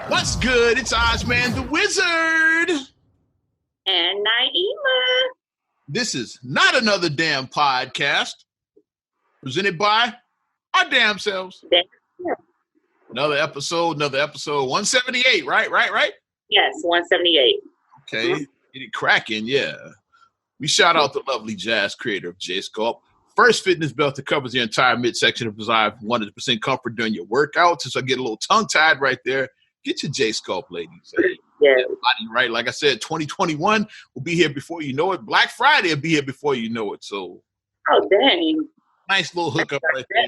What's good? It's Ozman the Wizard. And Naima. This is Not Another Damn Podcast, presented by our damn selves. Another episode, 178, right? Yes, 178. Okay, Get it cracking, yeah. We shout out the lovely jazz creator of J-Sculpt. First fitness belt that covers the entire midsection to provide 100% comfort during your workouts. So I get a little tongue-tied right there. Get your J-Sculpt, ladies. Yeah. Body right. Like I said, 2021 will be here before you know it. Black Friday will be here before you know it. So, oh, dang. Nice little hookup right there.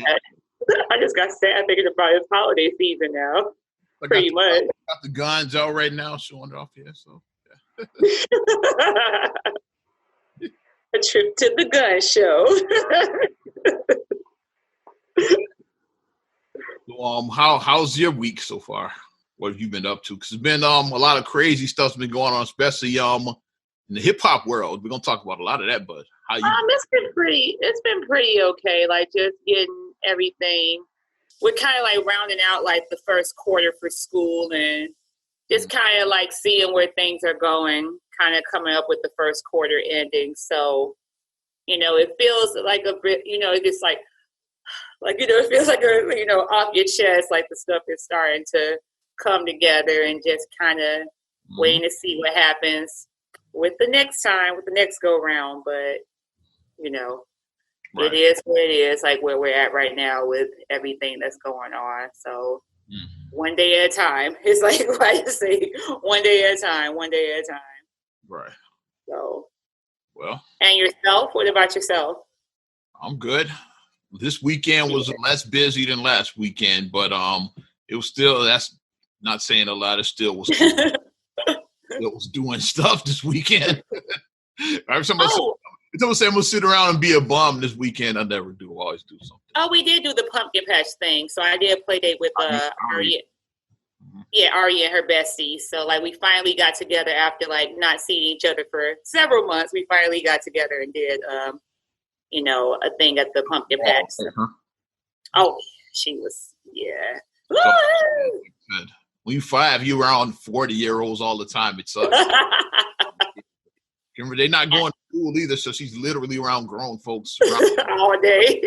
I just got sad thinking about this holiday season now. Pretty much. Got the guns out right now showing off here. So, yeah. A trip to the gun show. How's your week so far? What have you been up to? Because it's been a lot of crazy stuff's been going on, especially in the hip hop world. We're gonna talk about a lot of that, but how you? It's been pretty okay. Like just getting everything. We're kind of like rounding out like the first quarter for school and just kind of like seeing where things are going. Kind of coming up with the first quarter ending. So, it feels like a bit. It's like it feels like off your chest. Like the stuff is starting to come together and just kind of waiting to see what happens with the next go round. But, right. It is what it is, like where we're at right now with everything that's going on. So one day at a time. It's like I say, one day at a time. Right. So. Well. And yourself? What about yourself? I'm good. This weekend was less busy than last weekend, but it was still, that's not saying a lot, it still was it was doing stuff this weekend. Someone say I'm gonna sit around and be a bum this weekend. I never do. I always do something. Oh, we did do the pumpkin patch thing. So I did play date with Aria. Yeah, Aria and her bestie. So like we finally got together after like not seeing each other for several months. We finally got together and did a thing at the pumpkin patch. So. Oh, she was Good. When you're 5, you're around 40-year-olds all the time. It sucks. Remember, they're not going to school either, so she's literally around grown folks all day.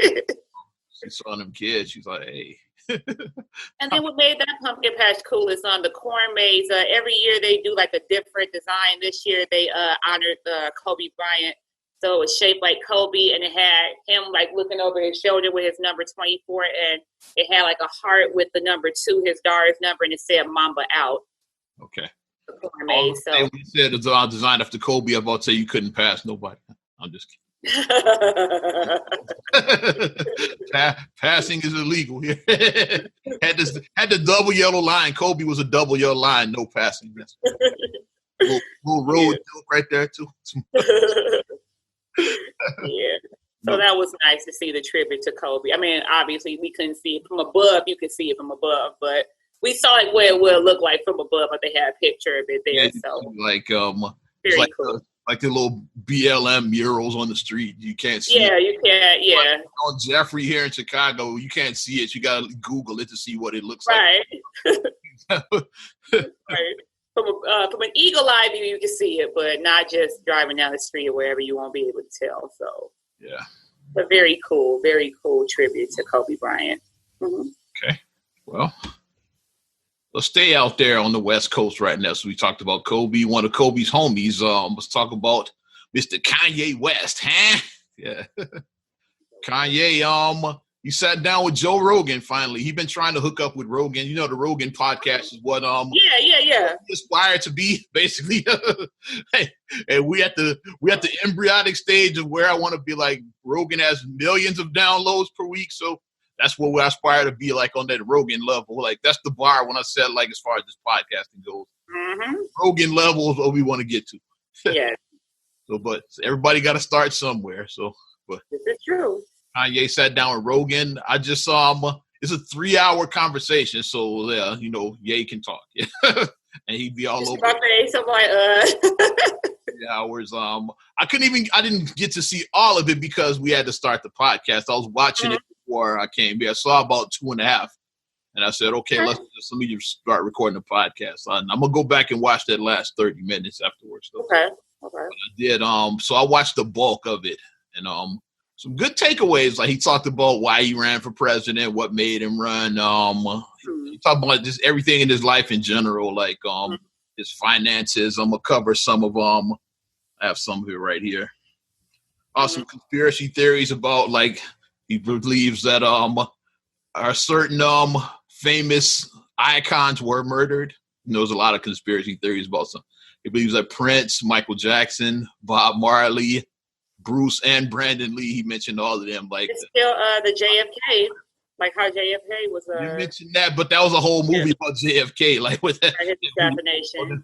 She saw them kids. She's like, hey. And then what made that pumpkin patch cool is on the corn maze. Every year they do like a different design. This year they honored Kobe Bryant. So it was shaped like Kobe, and it had him like looking over his shoulder with his number 24, and it had like a heart with the number 2, his daughter's number, and it said Mamba out. Okay. When you said it's designed after Kobe, I'm about to say you couldn't pass nobody. I'm just kidding. Passing is illegal here. had the double yellow line. Kobe was a double yellow line, no passing. Little road joke right there too. Yeah. So that was nice to see the tribute to Kobe. I mean, obviously we couldn't see it from above. You could see it from above, but we saw it where it would look like from above, but they had a picture of it there. Yeah, so very cool. Like the little BLM murals on the street. You can't see it. You can't, yeah. Like on Jeffrey here in Chicago, you can't see it. You got to Google it to see what it looks like. Right. From an eagle eye view, you can see it, but not just driving down the street or wherever, you won't be able to tell. So, yeah. But very cool tribute to Kobe Bryant. Mm-hmm. Okay. Well, let's stay out there on the West Coast right now. So we talked about Kobe, one of Kobe's homies. Let's talk about Mr. Kanye West, huh? Yeah. Kanye, he sat down with Joe Rogan finally. He's been trying to hook up with Rogan. You know, the Rogan podcast is what yeah. aspire to be, basically. And we at the embryonic stage of where I want to be. Like, Rogan has millions of downloads per week, so that's what we aspire to be, like, on that Rogan level. Like, that's the bar when I said, like, as far as this podcasting goes. Mm-hmm. Rogan level is what we want to get to. Yeah. But everybody got to start somewhere. But this is true. Kanye sat down with Rogan. I just saw him. It's a 3-hour conversation, so Ye can talk. Yeah. And he'd be all over. So like, 3 hours. I didn't get to see all of it because we had to start the podcast. I was watching it before I came here. I saw about 2.5. And I said, okay, let me just start recording the podcast. I'm gonna go back and watch that last 30 minutes afterwards. Though. Okay. But I did. So I watched the bulk of it, and some good takeaways. Like he talked about why he ran for president, what made him run. He talked about just everything in his life in general, like his finances. I'm gonna cover some of them. I have some of it right here. Some conspiracy theories about like he believes that our certain famous icons were murdered. There's a lot of conspiracy theories about some. He believes that Prince, Michael Jackson, Bob Marley, Bruce, and Brandon Lee. He mentioned all of them. Like it's still the JFK, like how JFK was. You mentioned that, but that was a whole movie about JFK, like with that. His assassination.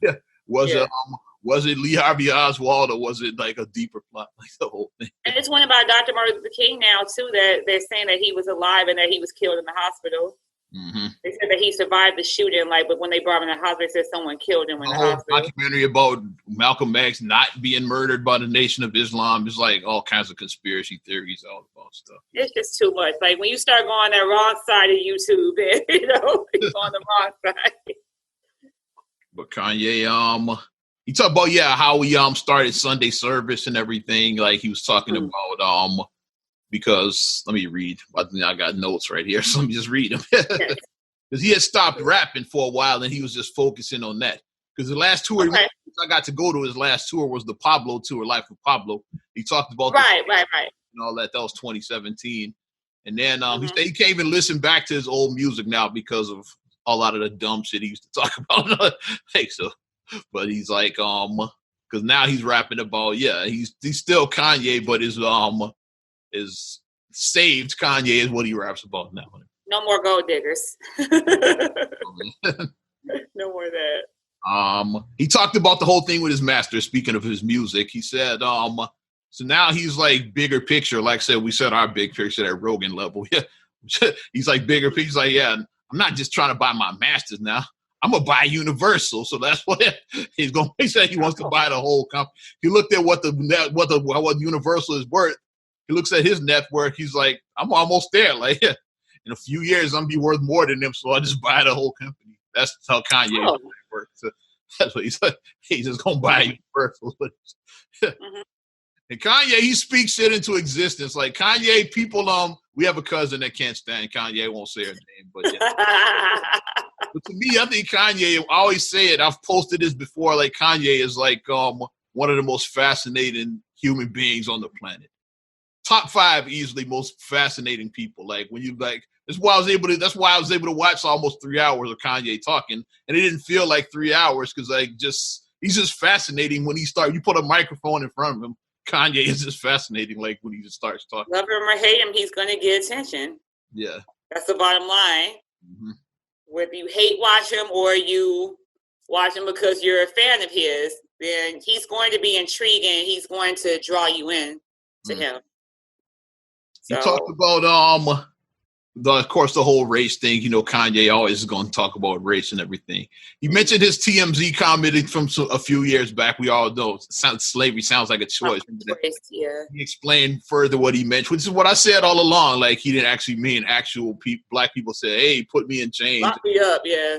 Was it Lee Harvey Oswald, or was it like a deeper plot, like the whole thing? And it's one about Dr. Martin Luther King now too, that they're saying that he was alive and that he was killed in the hospital. Mm-hmm. They said that he survived the shooting, but when they brought him in the hospital, they said someone killed him in the hospital. Documentary about Malcolm X not being murdered by the Nation of Islam. It's like all kinds of conspiracy theories, all about stuff. It's just too much. Like when you start going that wrong side of YouTube, and, it's on the wrong side. But Kanye, he talked about how we started Sunday service and everything. Like he was talking about because let me read. I got notes right here, so let me just read them. Because he had stopped rapping for a while and he was just focusing on that. Because the last tour I got to go to, his last tour was the Pablo tour, Life of Pablo. He talked about right. And all that. That was 2017. And then he said he can't even listen back to his old music now because of a lot of the dumb shit he used to talk about. But he's like, because now he's rapping about, he's still Kanye, but his saved Kanye is what he raps about now. No more gold diggers. No more of that. He talked about the whole thing with his master. Speaking of his music, he said, so now he's like bigger picture. Like I said, we said our big picture at Rogan level. Yeah, he's like bigger picture. He's like, I'm not just trying to buy my masters now. I'm gonna buy Universal, so that's what he's going. He said he wants to buy the whole company. He looked at what Universal is worth. He looks at his net worth. He's like, I'm almost there. Like in a few years, I'm gonna be worth more than them, so I'll just buy the whole company. That's how Kanye works. So that's what he's like. He's just gonna buy Universal. And Kanye, he speaks shit into existence. Like Kanye, people, we have a cousin that can't stand Kanye. I won't say her name, but but to me, I think Kanye, I always say it, I've posted this before, like Kanye is like one of the most fascinating human beings on the planet. Top 5 easily most fascinating people. Like when you like, that's why I was able to watch almost 3 hours of Kanye talking, and it didn't feel like 3 hours because he's just fascinating when you put a microphone in front of him. Kanye is just fascinating, like when he just starts talking. Love him or hate him, he's gonna get attention. Yeah, that's the bottom line. Mm-hmm. Whether you hate watch him or you watch him because you're a fan of his, then he's going to be intriguing. He's going to draw you in to him. So. You talked about of course, the whole race thing. Kanye always is going to talk about race and everything. He mentioned his TMZ comment from a few years back. We all know slavery sounds like a choice. Yeah. He explained further what he meant, which is what I said all along. Like he didn't actually mean actual black people say, "Hey, put me in chains." Lock me up, yeah.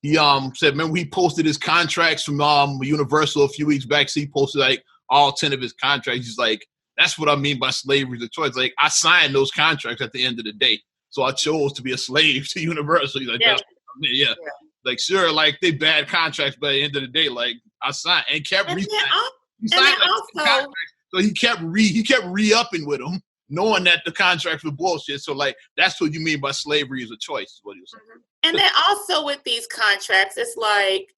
He said, remember he posted his contracts from Universal a few weeks back. So he posted like all 10 of his contracts. He's like, that's what I mean by slavery is a choice. Like I signed those contracts at the end of the day. So I chose to be a slave to Universal. He's like, that's what I mean. Yeah. Like, sure, like they bad contracts, but at the end of the day, like I signed and kept so he kept re-upping with them, knowing that the contracts were bullshit. So like that's what you mean by slavery is a choice, is what he was saying. Mm-hmm. And then also with these contracts, it's like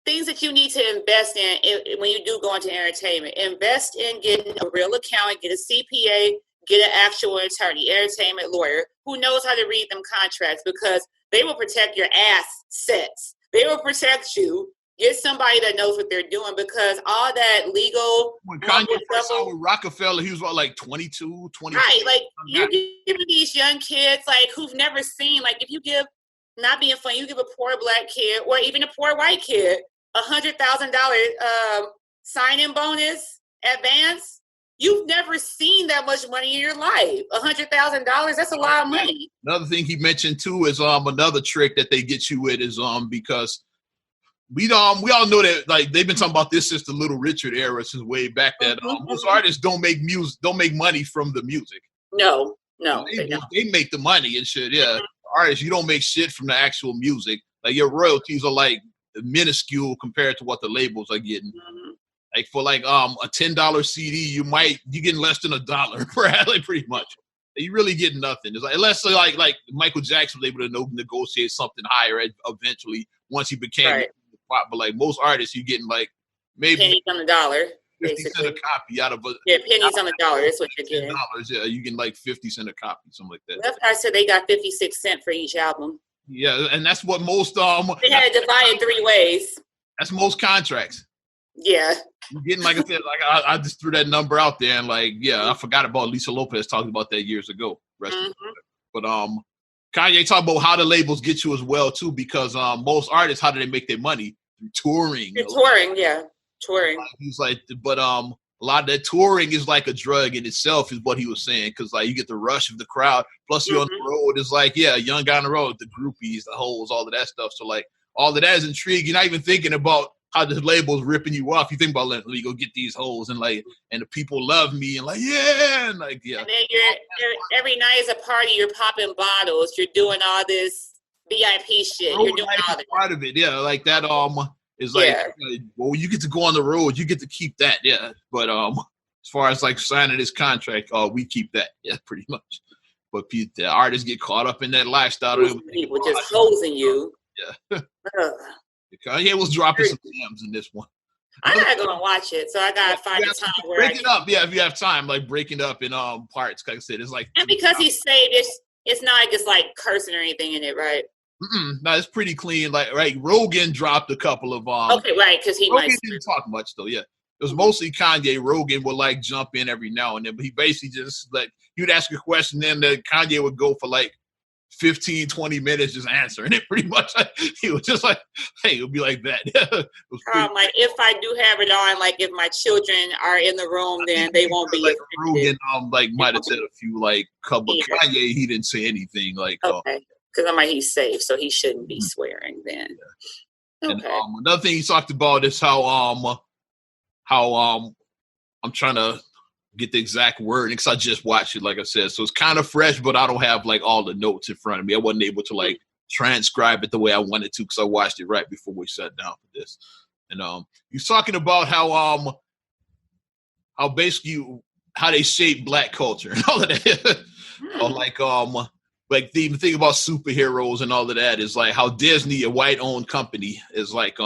things that you need to invest in when you do go into entertainment. Invest in getting a real accountant, get a CPA, get an actual entertainment lawyer who knows how to read them contracts because they will protect your assets. They will protect you. Get somebody that knows what they're doing because all that legal... When Kanye first saw with Rockefeller, he was like 22, 23. Right, like you're giving these young kids like who've never seen, like if you give, not being funny, you give a poor black kid or even a poor white kid $100,000 sign-in bonus advance, you've never seen that much money in your life. $100,000, that's a lot of money. Another thing he mentioned too is another trick that they get you with is because we all know that like they've been talking about this since the Little Richard era, since way back that most artists don't make money from the music. No, they make the money and shit. Yeah, artists, you don't make shit from the actual music. Like your royalties are like minuscule compared to what the labels are getting. Like for like a $10 CD, you getting less than $1 pretty much. You really get nothing. It's like unless like Michael Jackson was able to negotiate something higher eventually once he became. Right. But like most artists, you're getting like maybe pennies on the dollar, 50 cent a copy out of a pennies on the dollar. That's what you're getting. Yeah, you get like 50 cent a copy, something like that. That's why I said they got 56 cents for each album. Yeah, and that's what most they had to divide it 3 ways. That's most contracts. Yeah. You're getting, like I said, like I just threw that number out there, and like I forgot about Lisa Lopez talking about that years ago. But Kanye talked about how the labels get you as well too, because most artists, how do they make their money? Through touring. Touring. He's like, but a lot of that touring is like a drug in itself, is what he was saying, because like you get the rush of the crowd, plus you're on the road. It's like young guy on the road, the groupies, the hoes, all of that stuff. So like all of that is intriguing. You're not even thinking about how the label's ripping you off. You think about let me go get these hoes and the people love me and and like And then you're every night is a party. You're popping bottles. You're doing all this VIP shit. You're doing all that. Part of it, like that. Is like well, you get to go on the road. You get to keep that, But as far as like signing this contract, we keep that, pretty much. But the artists get caught up in that lifestyle. People just hosing you. Yeah. Kanye was dropping some gems in this one. I'm not gonna watch it, so I gotta find a time where break it up. Yeah, if you have time, like break it up in parts. Like I said, it's like and because he saved it, it's not like it's like cursing or anything in it, right? No, it's pretty clean. Like Rogan dropped a couple of okay, right, because Rogan didn't talk much though. Yeah, it was mostly Kanye. Rogan would like jump in every now and then, but he basically just like you'd ask a question, then Kanye would go for like 15, 20 minutes just answering it pretty much. He was just like, hey, it would be like that. Like if I do have it on, like if my children are in the room, then they won't be like Rogan might have said a few couple. Kanye, he didn't say anything like okay. Because he's safe, so he shouldn't be swearing then. Okay. And another thing he talked about is how I'm trying to get the exact word because I just watched it, like I said. So it's kind of fresh, but I don't have like all the notes in front of me. I wasn't able to like transcribe it the way I wanted to because I watched it right before we sat down for this. And he's talking about how basically how they shape Black culture and all of that. Or like the thing about superheroes and all of that is like how Disney, a white-owned company, is like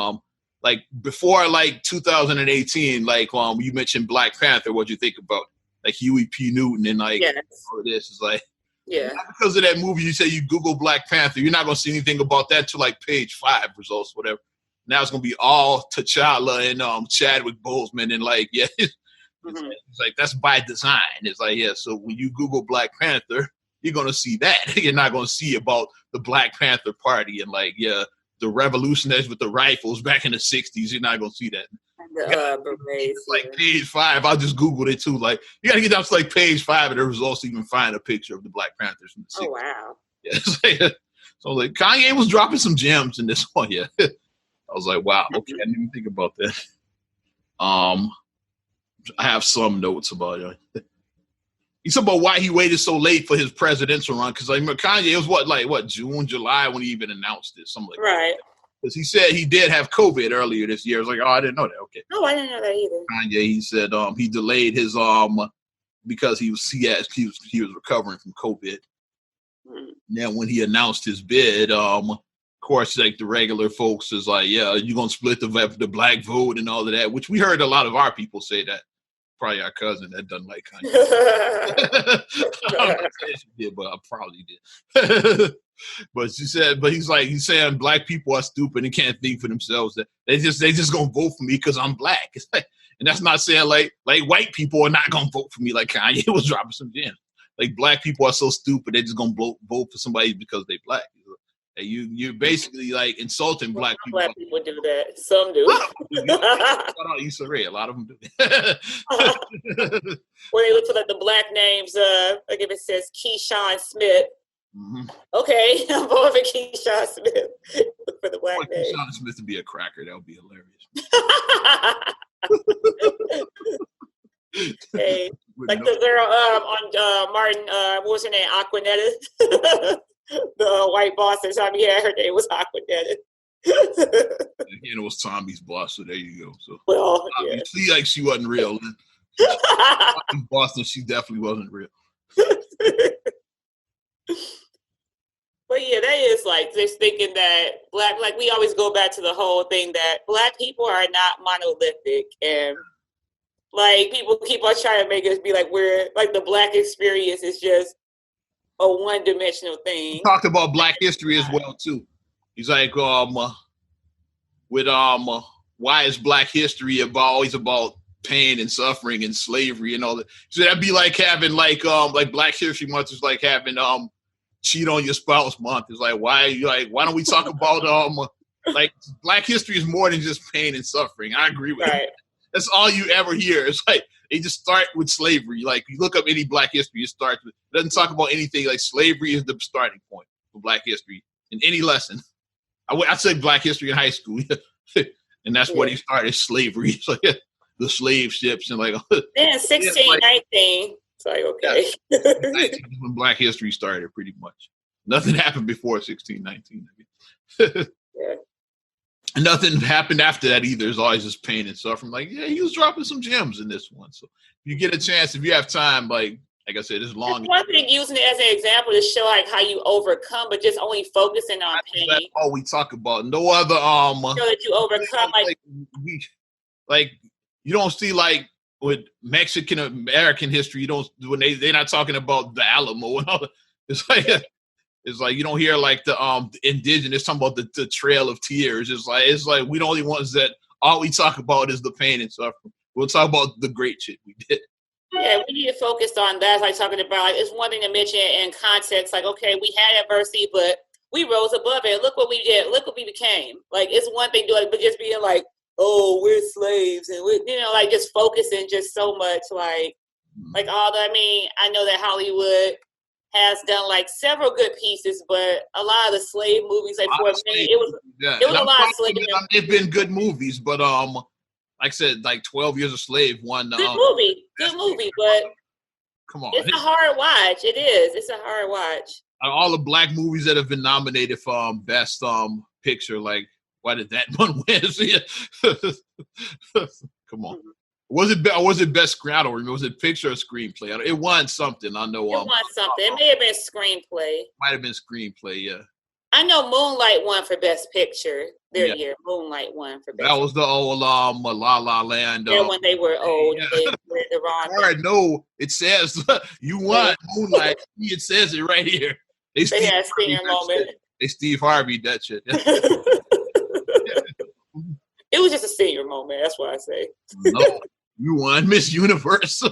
before like 2018, like you mentioned Black Panther. What you think about like Huey P. Newton and like all of this is like not because of that movie. You say you Google Black Panther, you're not gonna see anything about that till like page 5 results, whatever. Now it's gonna be all T'Challa and Chadwick Boseman and like it's like that's by design. It's like so when you Google Black Panther, you're going to see that. You're not going to see about the Black Panther Party and the revolutionaries with the rifles back in the 60s. You're not going to see that. It's like page 5. I just Googled it too. Like you got to get down to like page 5 of the results to even find a picture of the Black Panthers from the 60s. Oh, wow. Yeah. So like Kanye was dropping some gems in this one. Yeah. I was like, wow. Okay. I didn't even think about that. I have some notes about it. He's talking about why he waited so late for his presidential run. Because like Kanye, it was June, July when he even announced it. Something like that. Because he said he did have COVID earlier this year. I was like, I didn't know that. Okay. No, I didn't know that either. Kanye, he said he delayed his because he was recovering from COVID. Now when he announced his bid, of course, like the regular folks is like, you're gonna split the Black vote and all of that, which we heard a lot of our people say that. Probably our cousin that doesn't like Kanye. I don't know if she did, but I probably did. But he's saying Black people are stupid and can't think for themselves. That they just gonna vote for me because I'm Black. It's like, and that's not saying like white people are not gonna vote for me like Kanye was dropping some gems. Like Black people are so stupid they just gonna vote for somebody because they Black. You're basically like insulting black people. Black people do that. Some do. Issa Rae, a lot of them do. When they look for like the black names, like if it says Keyshawn Smith. Mm-hmm. Okay, I'm voting for Keyshawn Smith. Look for the black name. Keyshawn Smith to be a cracker. That would be hilarious. Hey, like the girl on Martin, what was her name? Aquanetta. The white boss at Tommy had, her name was Aquanetta. Again, it was Tommy's boss, so there you go. So well, yeah. See, like she wasn't real. In Boston, she definitely wasn't real. But yeah, that is like just thinking that like we always go back to the whole thing that black people are not monolithic, and like people keep on trying to make us be like we're like the black experience is just a one-dimensional thing. He talked about Black history as well too. He's like, why is Black history always about pain and suffering and slavery and all that? So that'd be like having like Black History Month is like having cheat on your spouse month. It's like why don't we talk about like Black history is more than just pain and suffering. I agree with that. That's all you ever hear. It's like they just start with slavery. Like you look up any Black history, it starts with, it doesn't talk about anything. Like slavery is the starting point for Black history in any lesson. I said Black history in high school, and that's what he started, slavery. It's like the slave ships and like. Then 1619. It's like okay. When Black history started, pretty much. Nothing happened before 1619. Yeah. And nothing happened after that either. It's always just pain and suffering. Like, yeah, he was dropping some gems in this one. So if you get a chance, if you have time, like I said, it's long. It's one thing using it as an example to show like how you overcome, but just only focusing on pain. That's all we talk about. No other so that you overcome like you don't see like with Mexican American history, you don't when they're not talking about the Alamo and all that. It's like you don't hear like the indigenous talking about the Trail of Tears. It's like we the only ones that all we talk about is the pain and suffering. We'll talk about the great shit we did. Yeah, we need to focus on that. Like talking about, like, it's one thing to mention in context. Like, okay, we had adversity, but we rose above it. Look what we did. Look what we became. Like, it's one thing to like, but just being like, oh, we're slaves, and we, like just focusing just so much, like all the. I mean, I know that Hollywood has done like several good pieces, but a lot of the slave movies, like for a minute, it was a lot of slave. They've been good movies, but like I said, like 12 Years a Slave won. Good movie, but come on, it's a hard watch. It is. It's a hard watch. All the Black movies that have been nominated for best picture, like why did that one win? Come on, was it best screen? I don't remember. Was it picture or screenplay? It won something. I know. It won something. It may have been screenplay. Might have been screenplay. Yeah. I know Moonlight won for Best Picture their year. Moonlight won for Best That was the old La La Land. Yeah, when they were old. Yeah. They were the wrong. All right, no, it says you won Moonlight. It says it right here. They had a senior moment. They Steve Harvey that shit. It was just a senior moment. That's what I say. No, you won Miss Universe.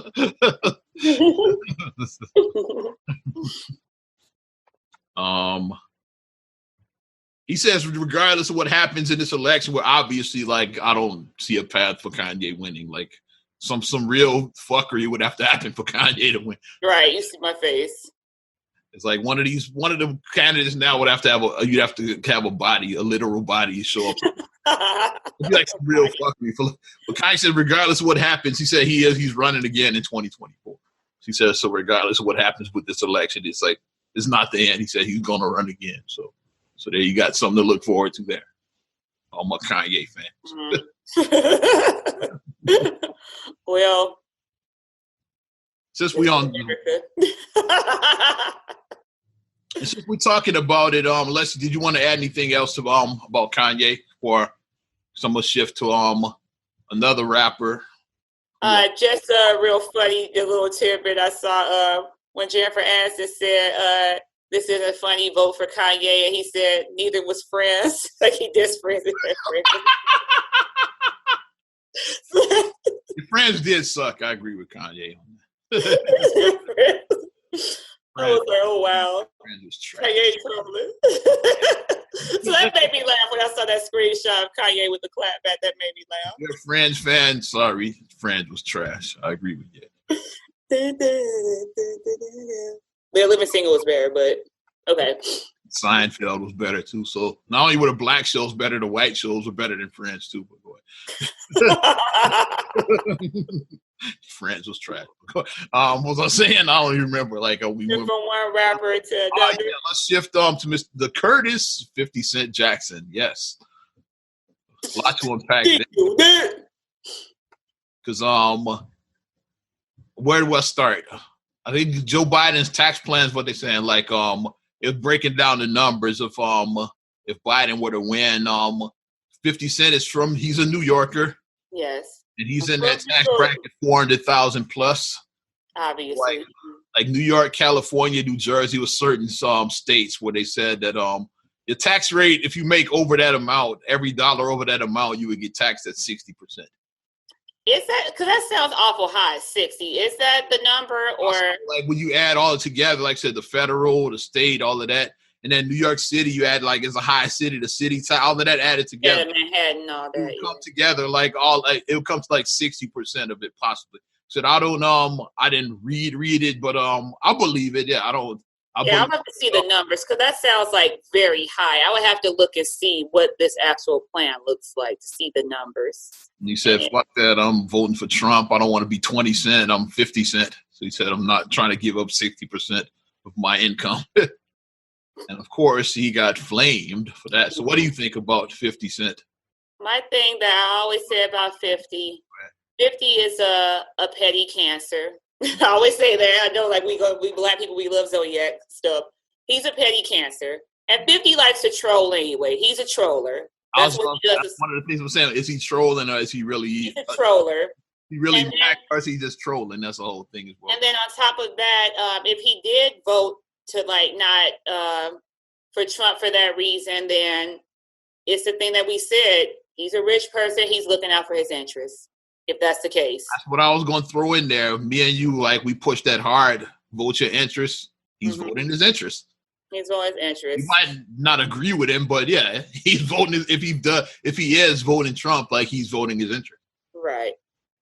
He says, regardless of what happens in this election, we're obviously like, I don't see a path for Kanye winning. Like some real fuckery would have to happen for Kanye to win. Right, you see my face. It's like one of the candidates now would have to have you'd have to have a body, a literal body show up. It'd be like some real fuckery. But Kanye said, regardless of what happens, he said he's running again in 2024. He said, so regardless of what happens with this election, it's like it's not the end. He said he's gonna run again. So there you got something to look forward to there. All my Kanye fans. Well, since we're talking about it, Leslie, did you want to add anything else about Kanye or some shift to another rapper? Just real funny, the little tidbit I saw when Jennifer Aniston said this isn't funny, vote for Kanye, and he said neither was Friends. Like he dissed Friends and Friends. Friends did suck. I agree with Kanye on that. I was like, oh wow. Friends was trash. Kanye troubling. So that made me laugh when I saw that screenshot of Kanye with the clapback. That made me laugh. You're a Friends fan. Sorry, Friends was trash. I agree with you. Their living single was better, but okay. Seinfeld was better too. So not only were the black shows better, the white shows were better than Friends too. But boy. Friends was trash. What was I saying? I don't even remember. Like we went from one rapper to another. Yeah, let's shift to Mr. the Curtis 50 Cent Jackson. Yes, a lot to unpack there. Because where do I start? I think Joe Biden's tax plans. What they're saying, like it's breaking down the numbers of if Biden were to win, 50 Cent is he's a New Yorker. Yes. And he's in that tax bracket 400,000 plus. Obviously. Like New York, California, New Jersey, with certain states where they said that your tax rate, if you make over that amount, every dollar over that amount, you would get taxed at 60%. Is that, because that sounds awful high, 60. Is that the number, or? Like when you add all it together, like I said, the federal, the state, all of that. And then New York City, you add like it's a high city, the city, all of that added together. Yeah, Manhattan, all that. It would come together it would come to like 60% of it possibly. So I didn't read it, but I believe it. Yeah, I'll have to see the numbers because that sounds like very high. I would have to look and see what this actual plan looks like to see the numbers. And he said, fuck that, I'm voting for Trump. I don't want to be 20 cent, I'm 50 cent. So he said, I'm not trying to give up 60% of my income. And of course, he got flamed for that. So what do you think about 50 Cent? My thing that I always say about 50 is a petty cancer. I always say that. I know, like, we black people, we love Zodiac stuff. He's a petty cancer. And 50 likes to troll anyway. He's a troller. That's what he does. That's one of the things I'm saying. Is he trolling or is he really? He's a troller. He really back or is he just trolling? That's the whole thing as well. And then on top of that, if he did vote to like not for Trump for that reason, then it's the thing that we said. He's a rich person. He's looking out for his interests. If that's the case, that's what I was going to throw in there. Me and you, like, we push that hard. Vote your interests. He's voting his interests. He's voting his interests. You might not agree with him, but yeah, he's voting. If he is voting Trump, like, he's voting his interest. Right.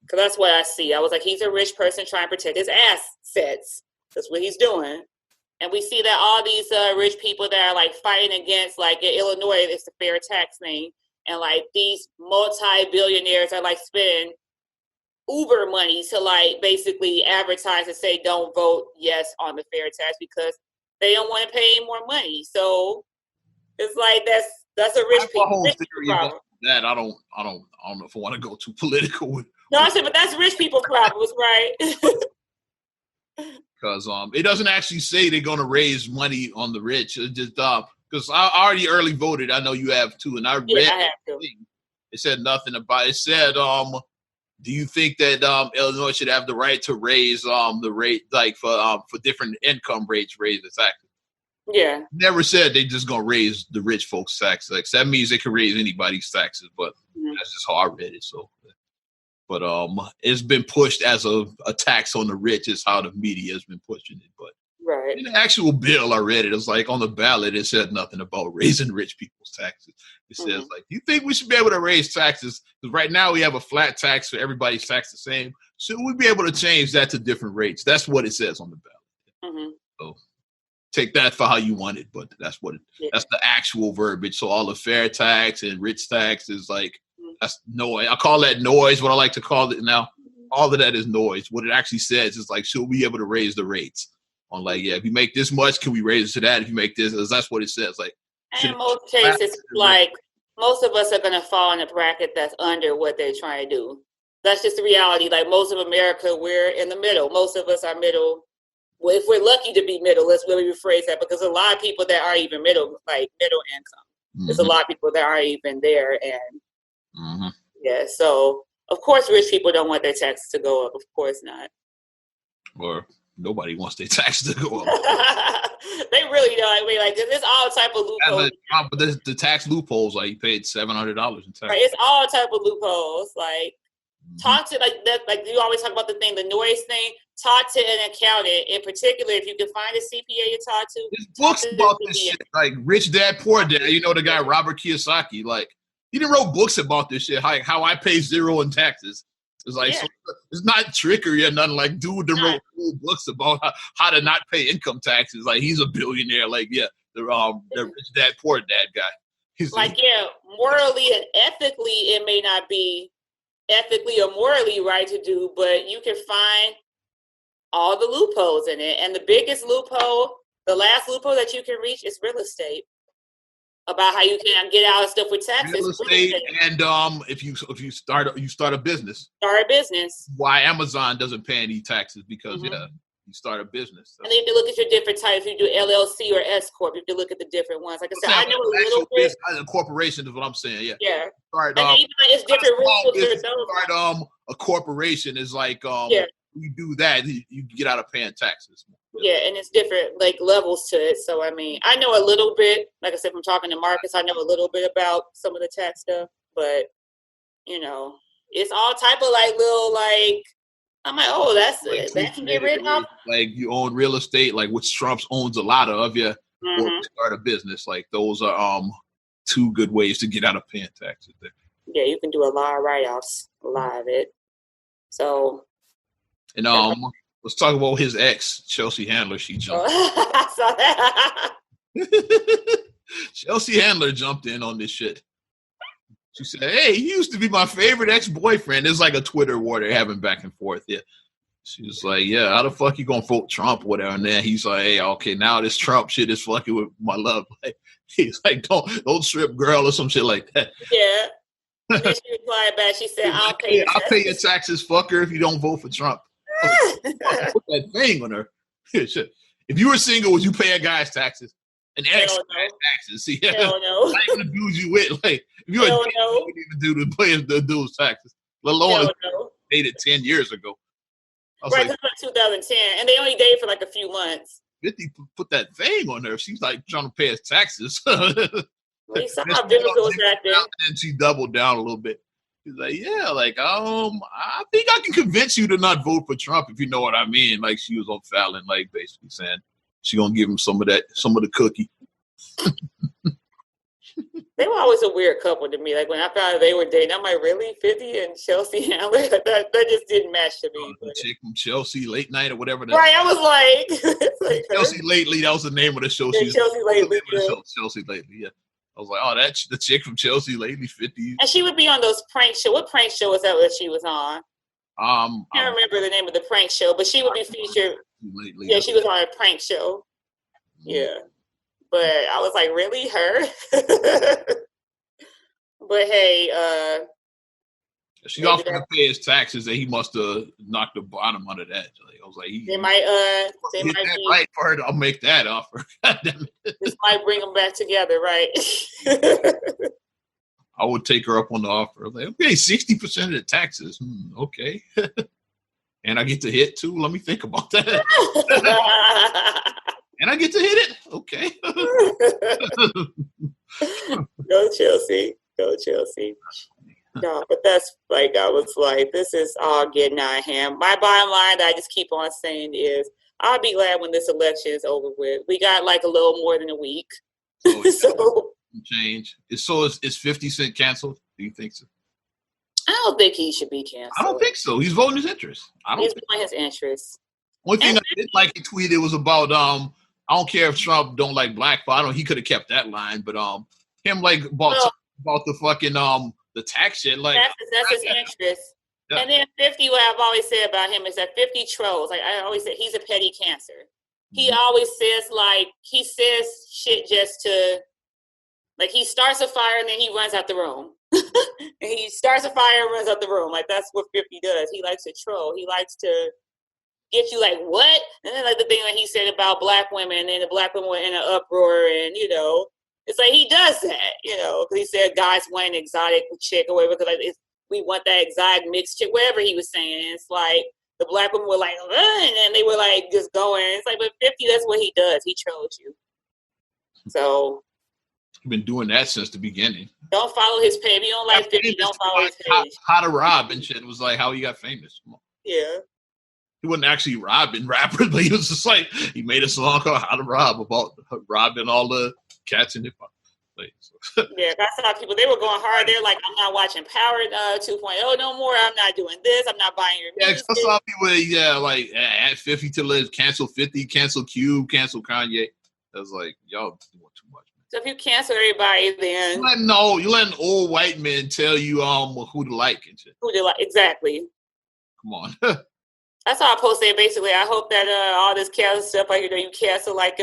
Because that's what I see. I was like, he's a rich person trying to protect his assets. That's what he's doing. And we see that all these rich people that are like fighting against, like in Illinois, it's the fair tax thing. And like these multi-billionaires are like spending Uber money to like basically advertise and say, don't vote yes on the fair tax because they don't want to pay any more money. So it's like, that's a rich people problem. That I don't know if I want to go too political with. No, I said, but that's rich people problems, right? Because it doesn't actually say they're going to raise money on the rich. It just because I already early voted. I know you have too, and I read it said nothing about it. It said, do you think that Illinois should have the right to raise the rate, like for different income rates, raise the taxes? Yeah. Never said they just gonna raise the rich folks' taxes. Like, so that means they can raise anybody's taxes, but that's just how I read it. So, but it's been pushed as a tax on the rich is how the media has been pushing it. But right. In the actual bill, I read it. It was like on the ballot, it said nothing about raising rich people's taxes. It says like, you think we should be able to raise taxes? Because right now we have a flat tax for everybody's tax the same. Should we be able to change that to different rates? That's what it says on the ballot. So take that for how you want it, but that's what that's the actual verbiage. So all the fair tax and rich tax is like, that's noise. I call that noise, what I like to call it now. All of that is noise. What it actually says is like, should we be able to raise the rates? On like, yeah, if you make this much, can we raise it to that? If you make this, that's what it says. Like, in most cases, like most of us are going to fall in a bracket that's under what they're trying to do. That's just the reality. Like most of America, we're in the middle. Most of us are middle. Well, if we're lucky to be middle, let's really rephrase that, because a lot of people that aren't even middle, like middle income. There's a lot of people that aren't even there, and yeah. So of course, rich people don't want their taxes to go up. Of course not. Or nobody wants their taxes to go up. They really don't. I mean, like, there's all type of loopholes. But the tax loopholes, like you paid $700 in tax. Right, it's all type of loopholes. Like, talk to like that. Like you always talk about the thing, the noise thing. talk to an accountant. In particular, if you can find a CPA to talk to. There's books about this shit, like Rich Dad Poor Dad. You know the guy Robert Kiyosaki. Like he didn't wrote books about this shit. How I pay zero in taxes. It's like so, it's not trickery or nothing. Like dude, that wrote cool books about how to not pay income taxes. Like he's a billionaire. Like the Rich Dad Poor Dad guy. He's like morally and ethically, it may not be ethically or morally right to do, but you can find all the loopholes in it. And the biggest loophole, the last loophole that you can reach is real estate. About how you can get out of stuff with taxes. Real estate, and if you start a business. Start a business. Why Amazon doesn't pay any taxes because you start a business. So. And then you look at your different types. You do LLC or S corp. You have to look at the different ones. Like I said, I know a little bit. A corporation is what I'm saying. Yeah. Yeah. Start, and even it's different rules. Start a corporation is like you do that you get out of paying taxes. Yeah, and it's different like levels to it. So I mean, I know a little bit. Like I said, from talking to Marcus, I know a little bit about some of the tax stuff. But it's all type of like little like. I'm like, oh, that's it. That can get written off. Like you own real estate, like which Trump owns a lot of, or start a business. Like those are two good ways to get out of paying taxes. There. Yeah, you can do a lot of write-offs, a lot of it. So. And let's talk about his ex, Chelsea Handler. She jumped. I saw that. Chelsea Handler jumped in on this shit. She said, hey, he used to be my favorite ex-boyfriend. There's like a Twitter war they're having back and forth. Yeah. She was like, yeah, how the fuck you gonna vote Trump or whatever? And then he's like, hey, okay, now this Trump shit is fucking with my love. Like, he's like, don't strip girl or some shit like that. Yeah. And then she replied back. She said, I'll pay your taxes, fucker, if you don't vote for Trump. Put that thing on her. If you were single, would you pay a guy's taxes? An ex taxes. See, hell no. I ain't gonna do you with. Like, if you're you wouldn't even do the dude's taxes. Let alone dated 10 years ago. Right, like, 2010, and they only dated for like a few months. 50 put that thing on her. She's like trying to pay his taxes. We saw how difficult that is. And she doubled down a little bit. He's like, yeah, like, I think I can convince you to not vote for Trump if you know what I mean. Like, she was on Fallon, like, basically saying she gonna give him some of the cookie. They were always a weird couple to me. Like, when I found out they were dating, I'm like, really? 50 and Chelsea Handler? that just didn't match to me. The chick from Chelsea Late Night or whatever. Right, I was like Chelsea Lately, that was the name of the show. Yeah, Chelsea Lately. Chelsea Lately, yeah. I was like, oh, that's the chick from Chelsea Lately, 50. And she would be on those prank shows. What prank show was that she was on? I can't remember the name of the prank show, but she would be featured. Lately, yeah, she was on a prank show. Yeah. But I was like, really? Her? But hey, she offered to pay his taxes, and he must have knocked the bottom out of that. Like, I was like, they might be right for her. I'll make that offer. This might bring them back together, right? I would take her up on the offer. I was like, okay, 60% of the taxes. Okay. And I get to hit too. Let me think about that. And I get to hit it. Okay. Go Chelsea. Go Chelsea. No, but that's like, I was like, this is all getting out of hand. My bottom line that I just keep on saying is, I'll be glad when this election is over with. We got like a little more than a week. Oh, yeah. So change. Is 50 Cent canceled? Do you think so? I don't think he should be canceled. I don't think so. He's voting his interest. He's voting his interest. One thing I did like he tweeted was about I don't care if Trump don't like black people. I don't. He could have kept that line, but him like about the fucking the tax shit. Like that's his interest. Yeah. And then 50. What I've always said about him is that 50 trolls. Like I always said, he's a petty cancer. Mm-hmm. He always says shit just to, like, he starts a fire and then he runs out the room. And he starts a fire and runs out the room. Like, that's what 50 does. He likes to troll. He likes to get you like, what? And then like the thing that he said about black women, and the black women were in an uproar, and it's like he does that, because he said guys want an exotic chick or whatever, because like we want that exotic mixed chick, whatever he was saying. And it's like the black women were like, and then they were like just going. It's like, but 50, that's what he does. He trolls you. So he's been doing that since the beginning. Don't follow his page. If you don't like 50, don't follow his page. How to rob and shit. It was like how he got famous. Yeah. he wasn't actually robbing rappers, but he was just like, he made a song called How to Rob about robbing all the cats in hip hop. Yeah, that's how people, they were going hard. They're like, I'm not watching Power 2.0 no more. I'm not doing this. I'm not buying your music. Yeah, I saw people, like, at 50 to live, cancel 50, cancel Cube, cancel Kanye. I was like, y'all doing too much. So if you cancel everybody, then you let an old white man tell you who to like and shit. Who to like, exactly. Come on. That's all I posted. Basically, I hope that all this cancel stuff, like you cancel like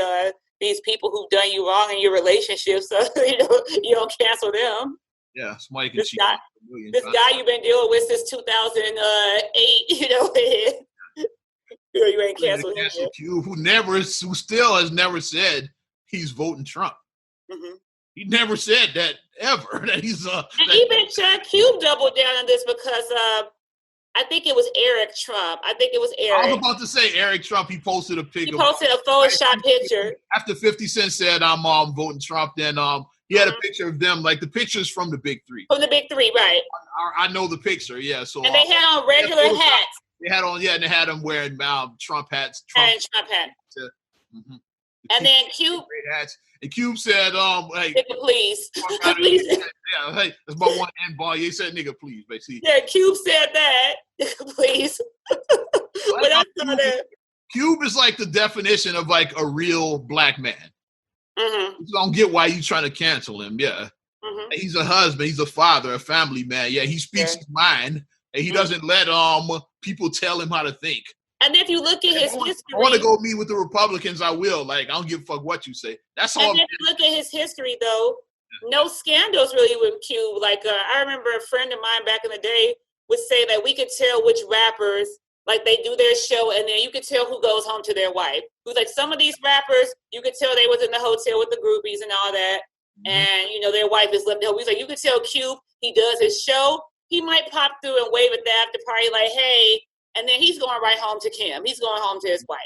these people who've done you wrong in your relationship, so you don't cancel them. Yeah, somebody can this cheat. This guy you've been dealing with since 2008, you ain't canceled him yet. Who still has never said he's voting Trump. Mm-hmm. He never said that ever. That he's and even Chuck Cube doubled down on this because I think it was Eric Trump. I was about to say Eric Trump. He posted a picture. He posted a Photoshop picture. After 50 Cent said, I'm voting Trump, then he had a picture of them, like the pictures from the Big Three. From the Big Three, right. I know the picture, yeah. So and they had on regular hats. They had on, and they had them wearing Trump hats. Trump hats. Mm-hmm. And then Cube. Great hats. And Cube said, hey. Nigga, please. Please. Yeah, hey, that's my one end ball. He said, nigga, please, basically. Yeah, Cube said that. Please. But I saw that. Cube is like the definition of like a real black man. Mm-hmm. You don't get why you trying to cancel him, yeah. Mm-hmm. He's a husband, he's a father, a family man. Yeah, he speaks his mind, and he doesn't let people tell him how to think. And if you look at his history, I want to go meet with the Republicans. I will. Like, I don't give a fuck what you say. That's all. And if you look at his history, though, no scandals really with Cube. Like, I remember a friend of mine back in the day would say that we could tell which rappers, like, they do their show, and then you could tell who goes home to their wife. He was like, some of these rappers, you could tell they was in the hotel with the groupies and all that, and their wife is left at home. He's like, you could tell Cube, he does his show. He might pop through and wave at the after party, like, hey. And then he's going right home to Kim. He's going home to his wife.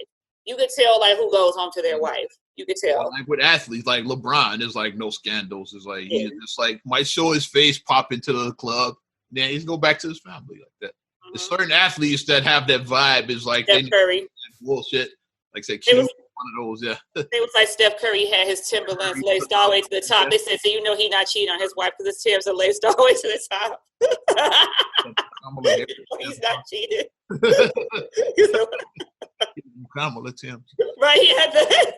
You could tell, like, who goes home to their wife. You could tell. Like with athletes, like LeBron, there's like no scandals. It's like he just like might show his face, pop into the club, then he's go back to his family like that. Mm-hmm. There's certain athletes that have that vibe. Is like Steph Curry. Bullshit. Like say, Q, one of those. Yeah. It was like Steph Curry had his Timberlands laced all the way to the top. They said, so he not cheating on his wife because his Timbs are laced all the way to the top. He's not cheating. Kamala Timbs. Right, he had that.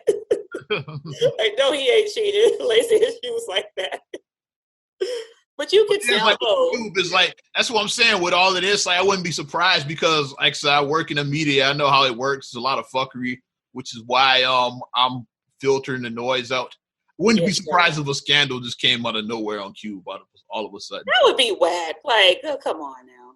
Like, no, he ain't cheating. Lacing his shoes like that. But you can tell. Like, Cube is like, that's what I'm saying with all of this. Like, I wouldn't be surprised because, like I said, I work in the media. I know how it works. There's a lot of fuckery, which is why I'm filtering the noise out. I wouldn't be surprised if a scandal just came out of nowhere on Cube all of a sudden. That would be whack. Like, oh, come on now.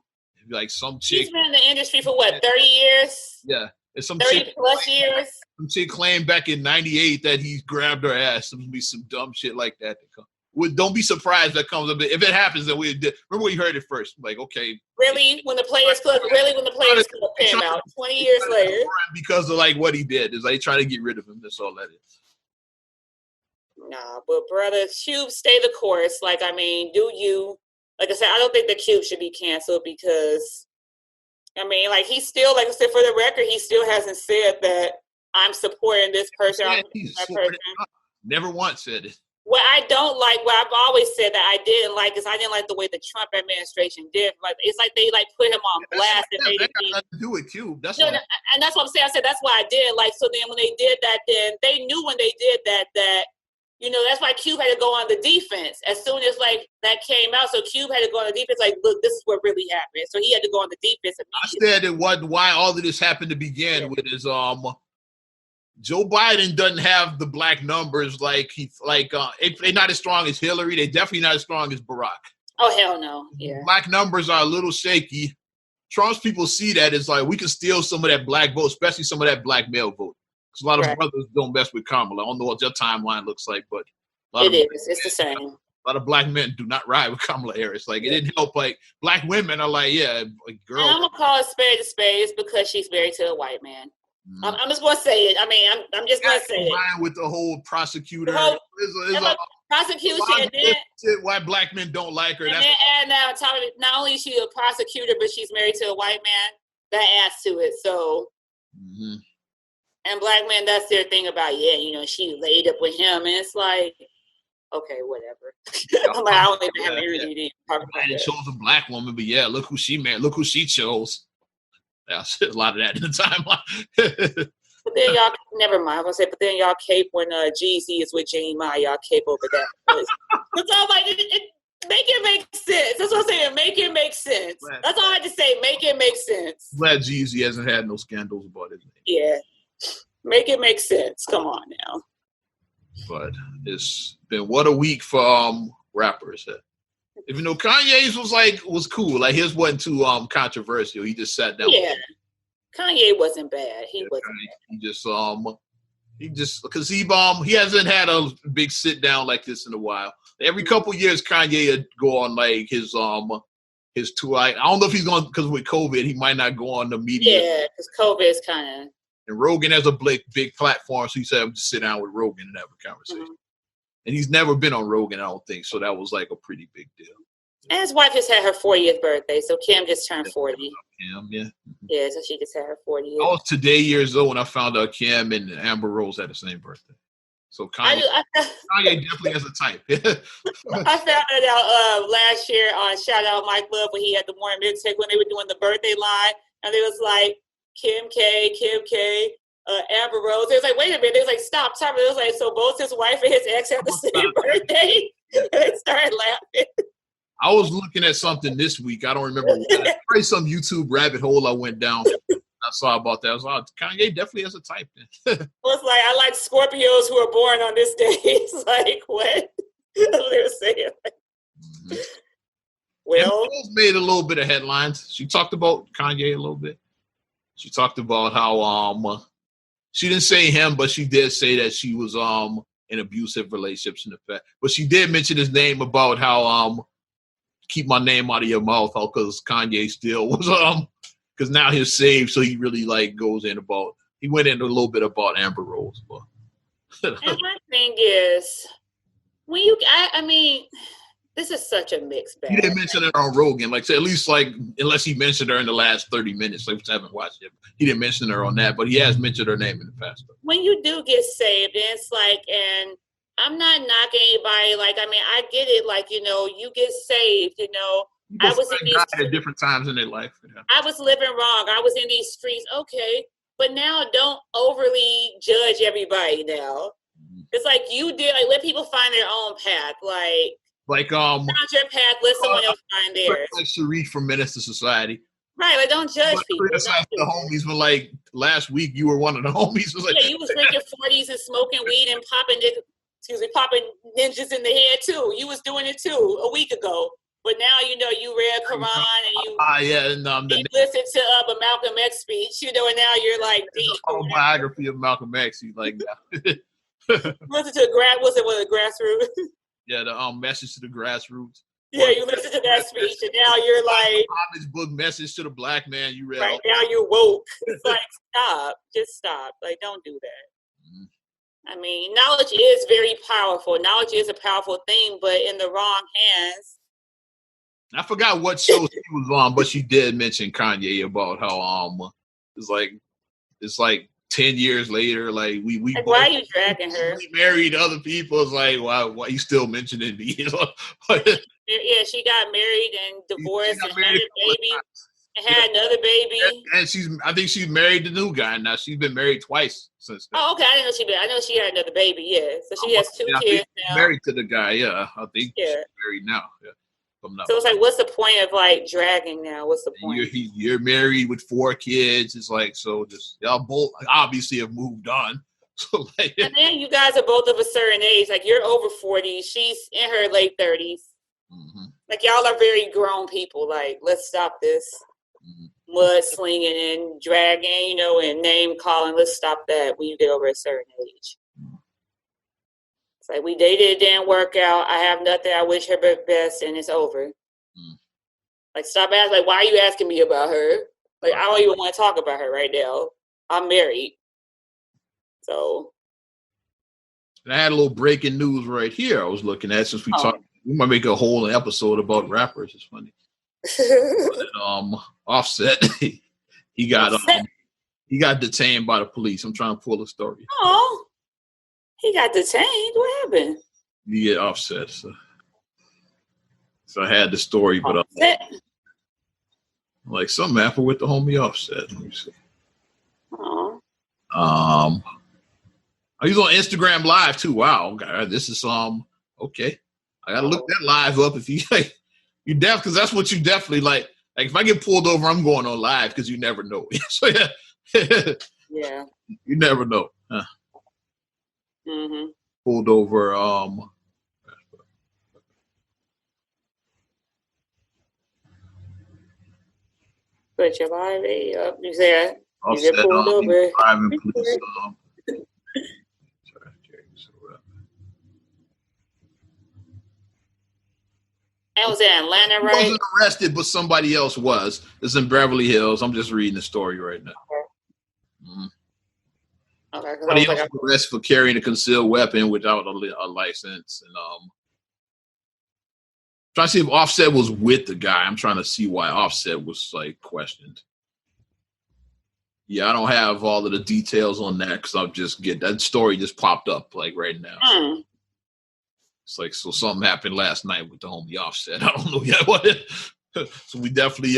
Like some chick. He's been in the industry for what, 30 years? Yeah. It's some 30 plus years. Some chick claimed back in '98 that he grabbed her ass. There's gonna be some dumb shit like that come. Don't be surprised that comes up. If it happens, then remember we heard it first. Like, okay. Really? When the Players Club came out 20 years later. Because of like what he did. Is like trying to get rid of him. That's all that is. Nah, but brother, Cube, stay the course. Like, I mean, do you? Like I said, I don't think the Cube should be canceled because, I mean, like he's still, like I said, for the record, he still hasn't said that I'm supporting this person. I'm that person. Never once said it. What I don't like, what I've always said that I didn't like is I didn't like the way the Trump administration did. Like it's like they like put him on blast and made it. That got nothing to do with Cube. That's and that's what I'm saying. I said that's why I did like. So then when they did that, then they knew when they did that that's why Cube had to go on the defense as soon as like that came out. So Cube had to go on the defense. Like, look, this is what really happened. So he had to go on the defense immediately. I said it why all of this happened to begin with is Joe Biden doesn't have the black numbers they're not as strong as Hillary. They're definitely not as strong as Barack. Oh hell no! Yeah, black numbers are a little shaky. Trump's people see that as like we can steal some of that black vote, especially some of that black male vote. Because a lot of brothers don't mess with Kamala. I don't know what your timeline looks like, but it's the same. A lot of black men do not ride with Kamala Harris. Like it didn't help. Like black women are like, like girls. And I'm gonna call it spade a spade because she's married to a white man. I'm just gonna say it. I mean, I'm just gonna say it. With the whole prosecutor, prosecution, and then why black men don't like her. And then add now, not only is she a prosecutor, but she's married to a white man. that adds to it. So, and black men, that's their thing about, she laid up with him. And it's like, okay, whatever. I'm like, I don't even have energy to talk about that. It chose a black woman, but yeah, look who she married. Look who she chose. That's a lot of that in the timeline. But then y'all, never mind. I was gonna say, but then y'all cape when Jeezy is with Jeannie Mai. Y'all cape over that. That's all. Like, make it make sense. That's what I'm saying. Make it make sense. That's all I had to say. Make it make sense. Glad Jeezy hasn't had no scandals about it. Yeah, make it make sense. Come on now. But it's been what a week for rappers. Even though Kanye's was cool. Like his wasn't too controversial. He just sat down. Yeah. Kanye wasn't bad. He wasn't bad. He just because he hasn't had a big sit down like this in a while. Every couple of years, Kanye would go on like his tour. I don't know if he's going because with COVID, he might not go on the media. Yeah, because COVID is kind of. And Rogan has a big platform, so he said, "I'm just sit down with Rogan and have a conversation." Mm-hmm. And he's never been on Rogan, I don't think. So that was like a pretty big deal. And his wife just had her 40th birthday, so Kim just turned 40. Kim, yeah. Yeah, so she just had her 40th. I was today years old when I found out Kim and Amber Rose had the same birthday. So Kanye definitely has a type. I found it out last year on Shout Out Mike Love when he had the morning mixtape when they were doing the birthday line, and it was like Kim K, Amber Rose. It was like, wait a minute. They was like, stop. It was like, so both his wife and his ex had the same birthday. And they started laughing. I was looking at something this week. I don't remember what. Probably some YouTube rabbit hole I went down. I saw about that. I was like, Kanye definitely has a type then. Well, it's like, I like Scorpios who are born on this day. It's like, what? They were saying. Mm-hmm. Well, Rose made a little bit of headlines. She talked about Kanye a little bit. She talked about how she didn't say him, but she did say that she was in abusive relationships in effect. But she did mention his name about how keep my name out of your mouth, because Kanye still was because now he's saved, so he really like goes in about. He went into a little bit about Amber Rose, but. And my thing is, when I mean, this is such a mixed bag. He didn't mention it on Rogan, like so at least like unless he mentioned her in the last 30 minutes. Like, I haven't watched it. He didn't mention her on that, but he has mentioned her name in the past. When you do get saved, it's like, and I'm not knocking anybody. Like, I mean, I get it. Like, you get saved. I was in these at different times in their life. Yeah. I was living wrong. I was in these streets. Okay, but now don't overly judge everybody. Now it's like you did. Like, let people find their own path. Like found your path. Let someone else find theirs. Like Sharif from Menace to Society. Right, like don't judge people. The homies were like last week. You were one of the homies. Was like, yeah, you was drinking 40s and smoking weed and popping ninjas in the head too. You was doing it too a week ago. But now you read Quran and you listen to a Malcolm X speech, and now you're like deep. Autobiography of Malcolm X. You like listen to a grassroots. Yeah, the message to the grassroots. Yeah, you listen to that speech, and now you're like Muhammad's book, Message to the Black Man. You read right now. You're woke. It's like just stop. Like, don't do that. Mm-hmm. I mean, knowledge is very powerful. Knowledge is a powerful thing, but in the wrong hands. I forgot what show she was on, but she did mention Kanye about how it's like 10 years later, like we like, why are you dragging her? We married other people. It's like why you still mentioning me? Yeah, she got married and divorced and had a baby and had another baby. And I think she's married the new guy now. She's been married twice since then. Oh, okay. I didn't know I know she had another baby. Yeah, so she has two kids now. Married to the guy. Yeah, I think she's married now. Yeah. So it's like, what's the point of like dragging now? What's the point? You're married with 4 kids. It's like, so just y'all both obviously have moved on. So like, and then you guys are both of a certain age. Like, you're over 40. She's in her late 30s. Mm-hmm. Like, y'all are very grown people. Like, let's stop this mudslinging and dragging, and name calling. Let's stop that when you get over a certain age. It's like, we dated, it didn't work out. I have nothing. I wish her best, and it's over. Like, stop asking. Like, why are you asking me about her? Like, I don't even want to talk about her right now. I'm married. So. And I had a little breaking news right here I was looking at since we talked. We might make a whole episode about rappers. It's funny. Offset He got detained by the police. I'm trying to pull the story. Oh, he got detained. What happened? You get Offset. So I had the story, but like something happened with the homie Offset. Let me see. Oh. He's on Instagram Live too. Wow, God, this is okay. I gotta look that live up if you you because that's what you definitely like. Like if I get pulled over, I'm going on live because you never know. So yeah, yeah, you never know. Huh. Mm-hmm. Pulled over. Put your live up. You said Offset, pulled over. Driving police. I was in Atlanta, right? He wasn't arrested, but somebody else was. It's in Beverly Hills. I'm just reading the story right now. Okay. Somebody else was arrested for carrying a concealed weapon without a license. And trying to see if Offset was with the guy. I'm trying to see why Offset was like questioned. Yeah, I don't have all of the details on that because I'll just get that story just popped up like right now. It's like, so something happened last night with the homie Offset. I don't know yet what it. So we definitely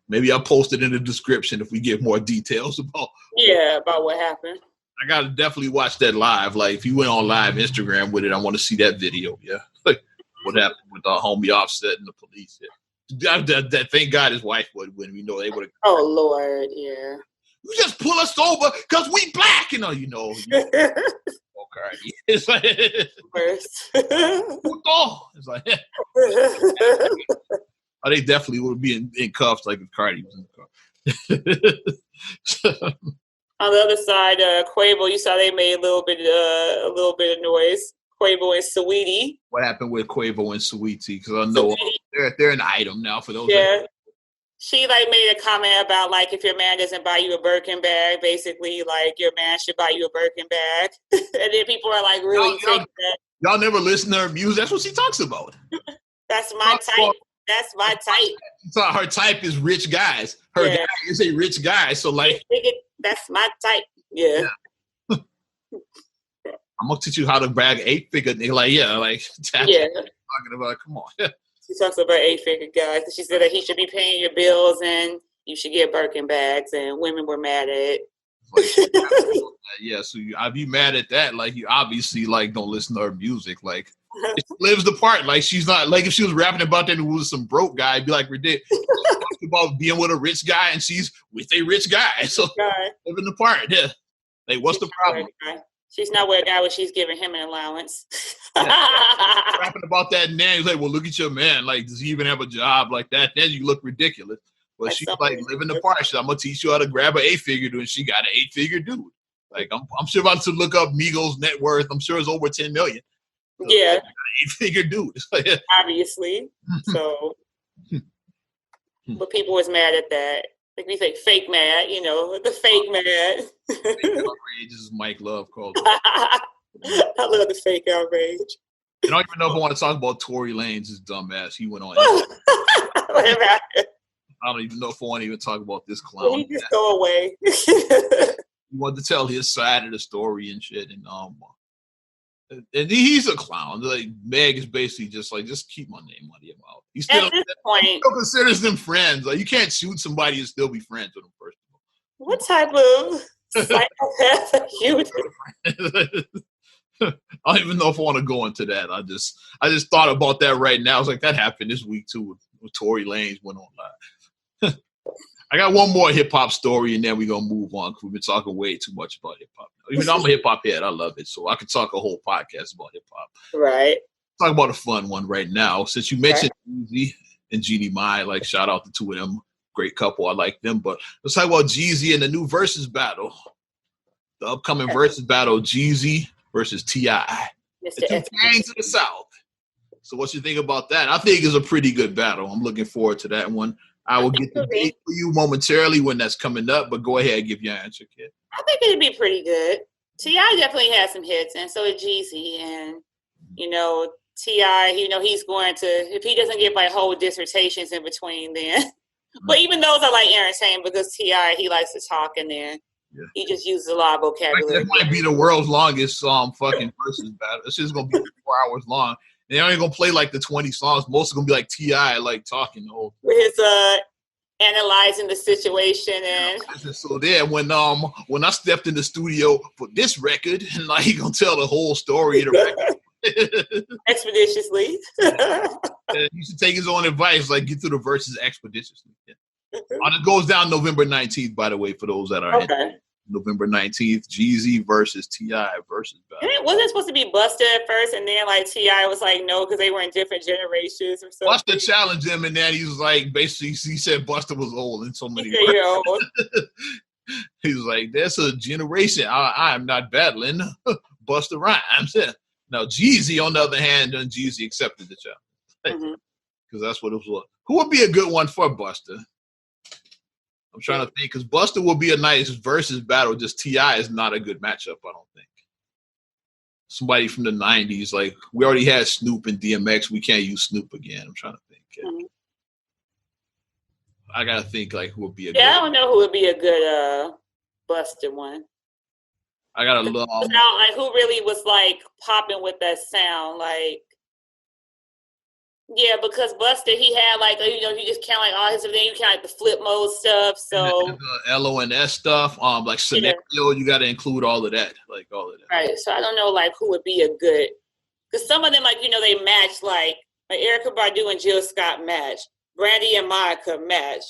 maybe I'll post it in the description if we get more details about what happened. I gotta definitely watch that live. Like if you went on live Instagram with it, I want to see that video. Yeah, like what happened with homie Offset and the police. Yeah. That thank God his wife would when we know they would have. Oh Lord, yeah. You just pull us over because we black, you know. Okay. It's like Worst. It's like they definitely would be in cuffs like if Cardi was in the car. On the other side, Quavo, you saw they made a little bit of noise. Quavo and Saweetie. What happened with Quavo and Saweetie? Because I know they're an item now for those. Yeah. She made a comment about if your man doesn't buy you a Birkin bag, basically your man should buy you a Birkin bag. And then people are really taking that. Y'all never listen to her music. That's what she talks about. That's my type. That's my type. So her type is rich guys. Her guy is a rich guy. So that's my type. Yeah. I'm gonna teach you how to bag 8-figure. They're talking about. Come on. She talks about 8-figure guys. She said that he should be paying your bills and you should get Birkin bags, and women were mad at it. Yeah, so I'd be mad at that. You obviously don't listen to her music. She lives the part. She's not if she was rapping about that and was some broke guy, it'd be ridiculous. Talking about being with a rich guy and she's with a rich guy. So living the part. Yeah. What's the problem? She's not with a guy where she's giving him an allowance. Rapping about that and then he's like, well, look at your man. Does he even have a job like that? Then you look ridiculous. But she's living the part. I'm gonna teach you how to grab an 8-figure dude, and she got an 8-figure dude. I'm sure about to look up Migos' net worth. I'm sure it's over 10 million. So, yeah. 8-figure dude. Obviously. So but people was mad at that. We say fake mad, the fake mad. Fake outrage is Mike Love called it. I love the fake outrage. I don't even know if I want to talk about Tory Lanez, his dumbass. He went on. I don't even know if I want to even talk about this clown. He just go away. He wanted to tell his side of the story and shit, and he's a clown. Meg is basically just keep my name out of your mouth. He still considers them friends. You can't shoot somebody and still be friends with them first of all. What type of psychopath are you? I don't even know if I want to go into that. I just thought about that right now. I was that happened this week too with Tory Lanez went on live. I got one more hip hop story and then we're gonna move on because we've been talking way too much about hip hop. Even though I'm a hip hop head, I love it. So I could talk a whole podcast about hip hop. Right. Talk about a fun one right now. Since you mentioned Jeezy and Jeannie Mai, shout out the two of them. Great couple. I like them. But let's talk about Jeezy and the new versus battle. The upcoming versus battle, Jeezy versus T.I. The two gangs of the South. So what you think about that? I think it's a pretty good battle. I'm looking forward to that one. I will get the date for you momentarily when that's coming up, but go ahead and give your answer, kid. I think it'd be pretty good. T.I. definitely has some hits, and so did Jeezy. And, T.I., he's going to, if he doesn't get whole dissertations in between, then But even those are like entertaining because T.I. he likes to talk and then he just uses a lot of vocabulary. That might be the world's longest fucking versus battle. It's just gonna be 4 hours long. And they're only gonna play like the 20 songs. Most are gonna be like T.I. like talking the whole. With his analyzing the situation and so then when I stepped in the studio for this record and like he gonna tell the whole story of the record. Expeditiously. He should take his own advice, like get through the verses expeditiously. It goes down November 19th, by the way, for those that are in. November 19th, Jeezy versus T.I. versus battle. Wasn't it supposed to be Busta at first, and then like T.I. was like no, because they were in different generations or something. Busta challenged him, and then he was like, basically, he said Busta was old in so many ways. He was like, "There's a generation I am not battling." Busta Rhymes. Now Jeezy, on the other hand, then Jeezy accepted the challenge because that's what it was. Who would be a good one for Busta? I'm trying to think because Busta will be a nice versus battle. Just T.I. is not a good matchup, I don't think. Somebody from the 90s, like we already had Snoop and DMX. We can't use Snoop again. I'm trying to think. I gotta think like who would be a good I don't know who would be a good Busta one. I gotta look. Like who really was like popping with that sound, like. Yeah, because Busta, he had like, you just count like all his, then you count like the flip mode stuff. So and the LONS stuff, like scenario, you got to include all of that, like all of that. Right. So I don't know, like who would be a good, because some of them, like they match, like Erykah Badu and Jill Scott match, Brandy and Monica match,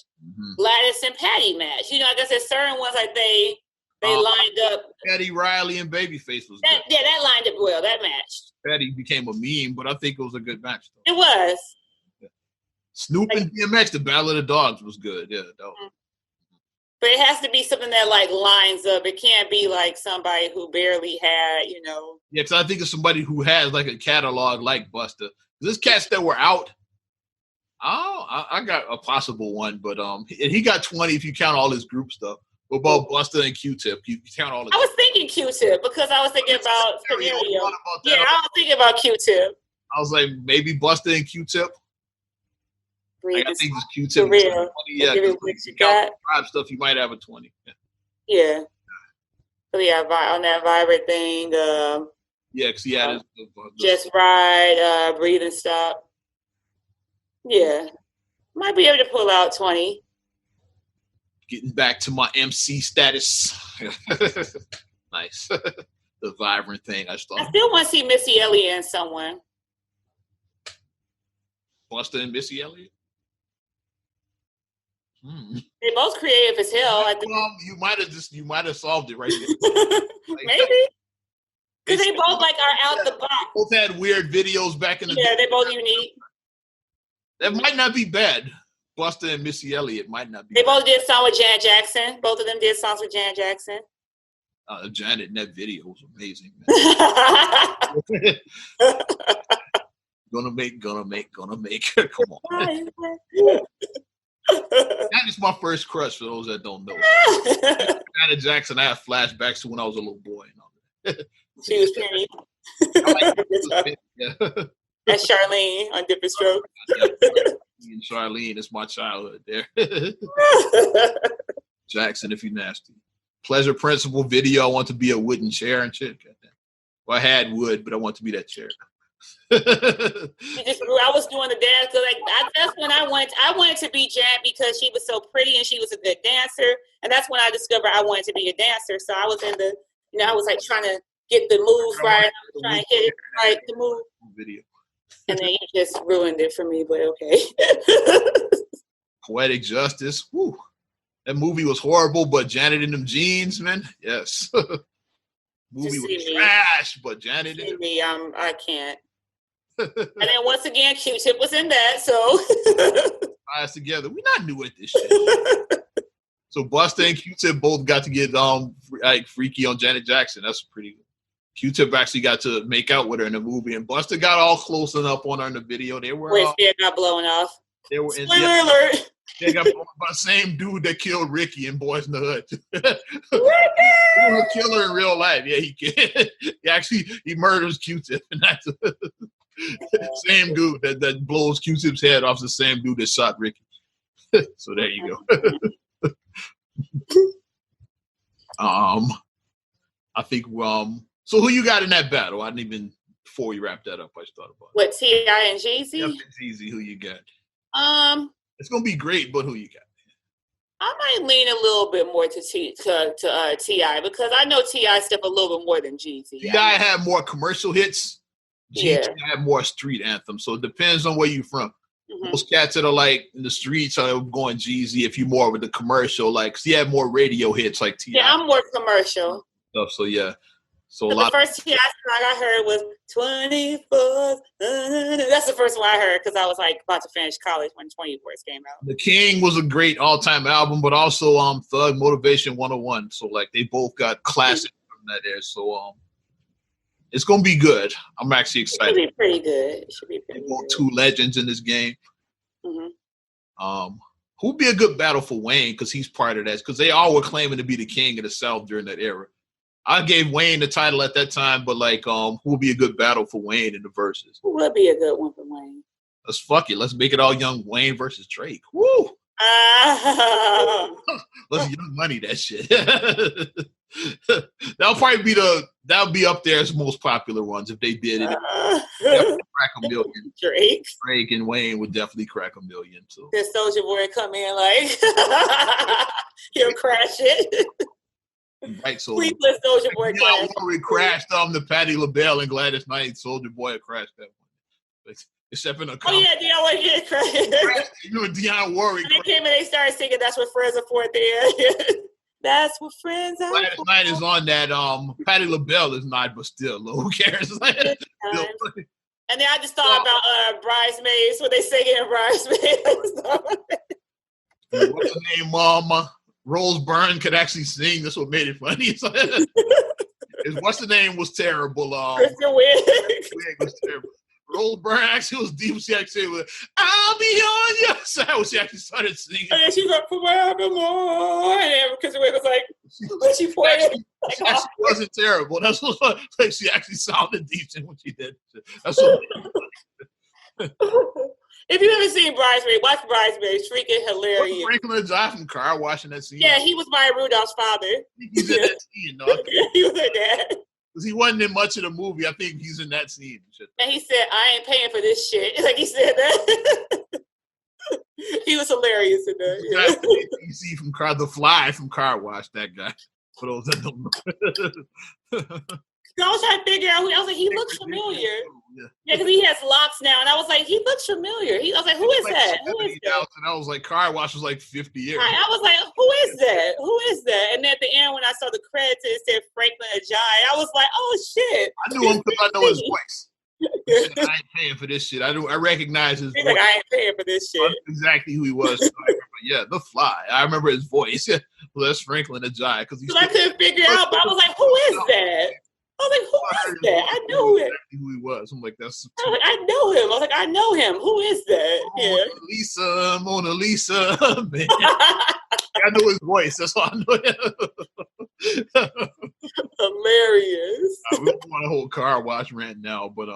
Gladys and Patty match. I guess there's certain ones like they lined up. Patty Riley and Babyface was that. Yeah, that lined up well. That matched. Patty became a meme, but I think it was a good match. Though. It was. Yeah. Snoop and DMX, the Battle of the Dogs was good. Yeah. But it has to be something that like lines up. It can't be like somebody who barely had, Yeah, because I think of somebody who has like a catalog like Busta. There's cats that were out. I got a possible one, but he got 20 if you count all his group stuff. What about Busta and Q-Tip? You count all. I was thinking Q-Tip because I was thinking about Scenario. Yeah, I was thinking about Q-Tip. I was like, maybe Busta and Q-Tip. I think it's Q-Tip. Yeah, if you count the stuff, you might have a 20. Yeah. So yeah, on that Vibrant thing. Yeah, because he had Just Ride, Breathe and Stop. Yeah, might be able to pull out 20. Getting back to my MC status. Nice. The Vibrant thing. I still want to see Missy Elliott and someone. Busta and Missy Elliott? They're both creative as hell. You might have solved it right there. Maybe. Because they both like are out the box. Both had weird videos back in the day. Yeah, they're both unique. That might not be bad. Busta and Missy Elliott might not be. They both did songs with Janet Jackson. Both of them did songs with Janet Jackson. Janet in that video was amazing. Gonna make. Come on. That is my first crush for those that don't know. Janet Jackson, I have flashbacks to when I was a little boy. She was pretty. That's Charlene on Different Strokes. And Charlene is my childhood there. Jackson, if you're nasty. Pleasure Principle video. I want to be a wooden chair and shit. Well, I had wood, but I want to be that chair. I was doing the dance because that's when I wanted to be Jan because she was so pretty and she was a good dancer, and that's when I discovered I wanted to be a dancer. So I was in the, I was like trying to get the moves right. I was trying to hit it right, the move video. And then you just ruined it for me, but okay. Poetic Justice. Woo. That movie was horrible, but Janet in them jeans, man. Yes. Movie was trash, but Janet in me, I can't. And then once again, Q-Tip was in that, so eyes together. We're not new at this shit. So Busta and Q-Tip both got to get like freaky on Janet Jackson. That's pretty good. Q-Tip actually got to make out with her in the movie, and Busta got all close enough on her in the video. They were got blown off. They were in Spoiler alert. They got blown by the same dude that killed Ricky in Boys in the Hood. He was a killer in real life. Yeah, he murders Q-Tip, and that's same dude that blows Q-Tip's head off. The same dude that shot Ricky. So there you go. I think so who you got in that battle? I didn't even before we wrap that up, I just thought about it. What, T.I. and Jeezy? Yep, it's easy. Who you got? It's gonna be great, but who you got? I might lean a little bit more to T.I. because I know T.I. stuff a little bit more than Jeezy. T.I. had more commercial hits. Jeezy had more street anthems. So it depends on where you're from. Most cats that are like in the streets are going Jeezy. If you're more with the commercial, like he had more radio hits like T.I. Yeah, I'm more commercial. So yeah. So the first T.I. song I heard was 24. That's the first one I heard because I was like about to finish college when 24 came out. The King was a great all-time album, but also Thug Motivation 101. So like they both got classics from that there. So it's gonna be good. I'm actually excited. It should be pretty good. It should be pretty good. Two legends in this game. Who'd be a good battle for Wayne because he's part of that? Because they all were claiming to be the king of the South during that era. I gave Wayne the title at that time, but like, who would be a good battle for Wayne in the verses? Who would be a good one for Wayne? Let's fuck it. Let's make it all young Wayne versus Drake. Woo! Let's Young Money that shit. That'll be up there as most popular ones if they did it. Crack a million. Drake and Wayne would definitely crack a million too. Then Soulja Boy come in like he'll crash it. Right, so please let Soulja Boy crash. We crashed the Patti LaBelle and Gladys Knight. Soulja Boy crashed that one. Except in a Dionne Warwick did crash. You know Dionne Warwick. They came and they started singing "That's What Friends Are For." There, that's what friends are. Gladys Knight is on that. Patti LaBelle is not, but still, who cares? And then I just thought about Bridesmaids when they sing it in Bridesmaids. What's her name? Rose Byrne could actually sing. That's what made it funny. What's the name was terrible. Kristen Wiig. Wiig was terrible. Rose Byrne actually was deep. She actually was, I'll be on your side. When she actually started singing. And then she was like, forevermore. And then Kristen Wiig was like, when she pointed. She actually wasn't terrible. That's what like she actually sounded decent when she did. That's what. If you haven't seen Bridesmaids, watch Bridesmaids. Freaking hilarious. Franklin John from Car washing that scene. Yeah, he was Maya Rudolph's father. He's in that scene, dog. He was in that. Because he wasn't in much of the movie. I think he's in that scene. And he said, I ain't paying for this shit. Like he said that. He was hilarious in that. Yeah. You see from The Fly from Car Wash, that guy. For those that don't know. I was trying to figure out who. I was like, he looks familiar. Yeah, because he has locks now, and I was like, he looks familiar. I was like, who is that? Who is that? And I was like, Car Wash was like 50 years. I was like, who is that? Who is that? And at the end, when I saw the credits, it said Franklin Ajayi. I was like, oh shit! I knew him because I know his voice. I ain't paying for this shit. I recognize his voice. Like, I ain't paying for this shit. That's exactly who he was. So I remember, yeah, The Fly. I remember his voice. Well, that's Franklin Ajayi. Because I couldn't figure out, but I was like, who is that? I was like, who is that? I know him. Exactly who he was. I'm like, that's. I was like, I know him. I was like, I know him. Who is that? Mona Lisa, man. I know his voice. That's all I know. Hilarious. We don't want a whole Car Wash rant now, but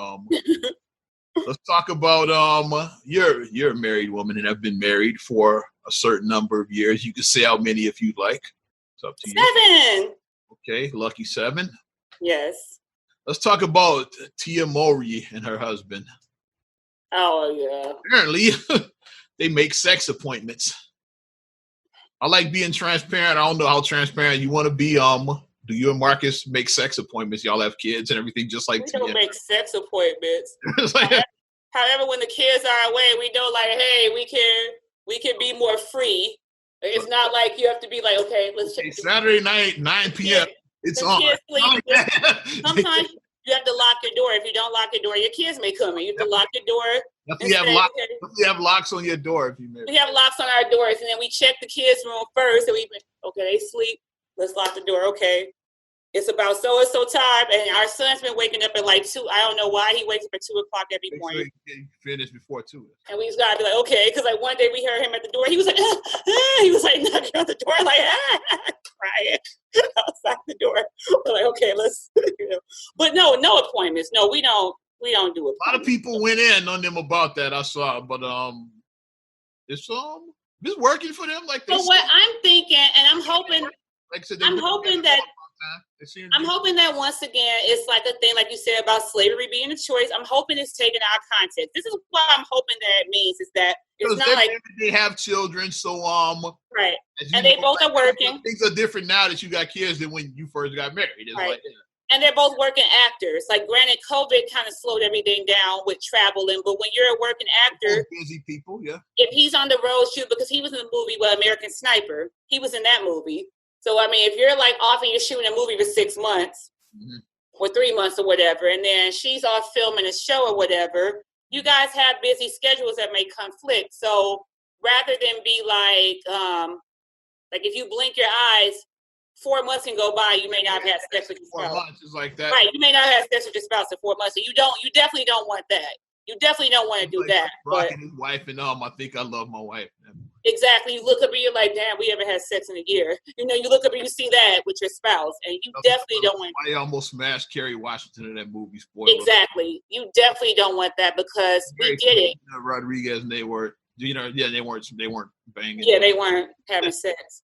let's talk about you're a married woman and have been married for a certain number of years. You can say how many if you'd like. It's up to you. 7. Okay, lucky 7. Yes. Let's talk about Tia Mowry and her husband. Oh, yeah. Apparently, they make sex appointments. I like being transparent. I don't know how transparent you want to be. Do you and Marcus make sex appointments? Y'all have kids and everything just like we don't make sex appointments. However, when the kids are away, we know like, hey, we can be more free. It's not like you have to be like, okay, let's check. Saturday night, 9 p.m. It's on. Sometimes you have to lock your door. If you don't lock your door, your kids may come in. You have to lock your door. You have locks on your door. If you may. We have locks on our doors, and then we check the kids' room first. And they sleep. Let's lock the door. Okay. It's about so-and-so time, and our son's been waking up at like 2. I don't know why he wakes up at 2 o'clock every morning. Sure he finished before 2. And we just gotta be like, okay, because like one day we heard him at the door. He was like, he was like knocking on the door, like crying outside the door. We're like, okay, let's, But no appointments. No, we don't do appointments. A lot of people went in on them about that. I saw, but it's This working for them? Like So what I'm thinking, and I'm hoping, like I said, I'm hoping that once again, it's like a thing, like you said about slavery being a choice. I'm hoping it's taken out of context. This is what I'm hoping that it means is that it's not like they have children, so right, and they both are working. Things are different now that you got kids than when you first got married. It's right. Like, and they're both working actors. Like, granted, COVID kind of slowed everything down with traveling, but when you're a working actor, busy people, yeah. If he's on the road shoot, because he was in the movie with American Sniper, he was in that movie. So I mean, if you're like off and you're shooting a movie for 6 months or 3 months or whatever, and then she's off filming a show or whatever, you guys have busy schedules that may conflict. So rather than be like if you blink your eyes, 4 months can go by, you may not have had sex with your spouse. 4 months is like that. Right, you may not have sex with your spouse in 4 months. So you definitely don't want that. You definitely don't want to do that. Rocking his wife and I think I love my wife. Exactly. You look up and you're like, damn, we haven't had sex in a year. You look up and you see that with your spouse, and you definitely don't want. I almost smashed Kerry Washington in that movie. Spoiler. Exactly. You definitely don't want that because we get it. Rodriguez and they were, they weren't banging. Yeah, they weren't having sex.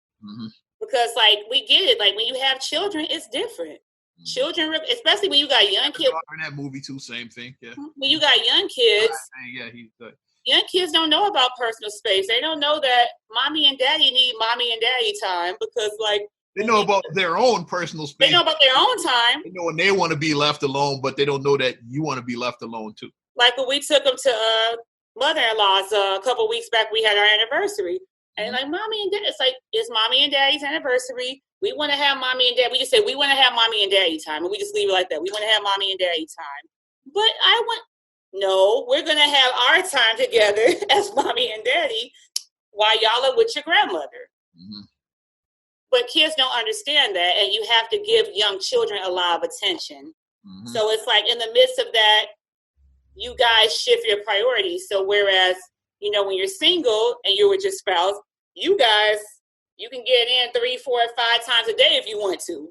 Because we get it. Like when you have children, it's different. Children, especially when you got young kids. In that movie too, same thing. Yeah. When you got young kids, young kids don't know about personal space. They don't know that mommy and daddy need mommy and daddy time because, they know about their own personal space. They know about their own time. They know when they want to be left alone, but they don't know that you want to be left alone too. Like when we took them to mother-in-law's a couple of weeks back, we had our anniversary, and mommy and dad. It's it's mommy and daddy's anniversary. We want to have mommy and dad. We just say we want to have mommy and daddy time, and we just leave it like that. We want to have mommy and daddy time. But no, we're going to have our time together as mommy and daddy while y'all are with your grandmother. But kids don't understand that, and you have to give young children a lot of attention. So it's like in the midst of that, you guys shift your priorities. So whereas, when you're single and you're with your spouse, you guys, you can get in 3, 4, 5 times a day if you want to.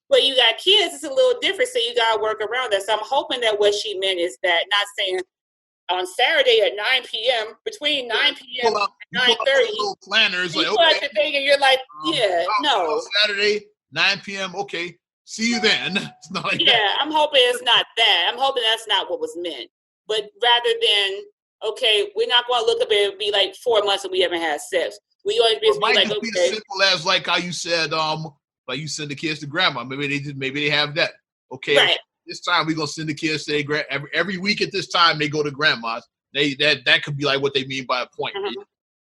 But you got kids, it's a little different, so you got to work around that. So I'm hoping that what she meant is that, not saying on Saturday at 9 p.m., between 9 p.m. and 9:30, planners, you put the thing and you're like, no. Saturday, 9 p.m., okay, see you then. It's not like that. I'm hoping it's not that. I'm hoping that's not what was meant. But rather than, okay, we're not going to look up and be like 4 months and we haven't had sex. We always be like, okay. Be as simple as like how you said, like you send the kids to grandma. Maybe they have that. Okay, right. This time we're gonna send the kids to every week at this time they go to grandma's. That could be like what they mean by appointment.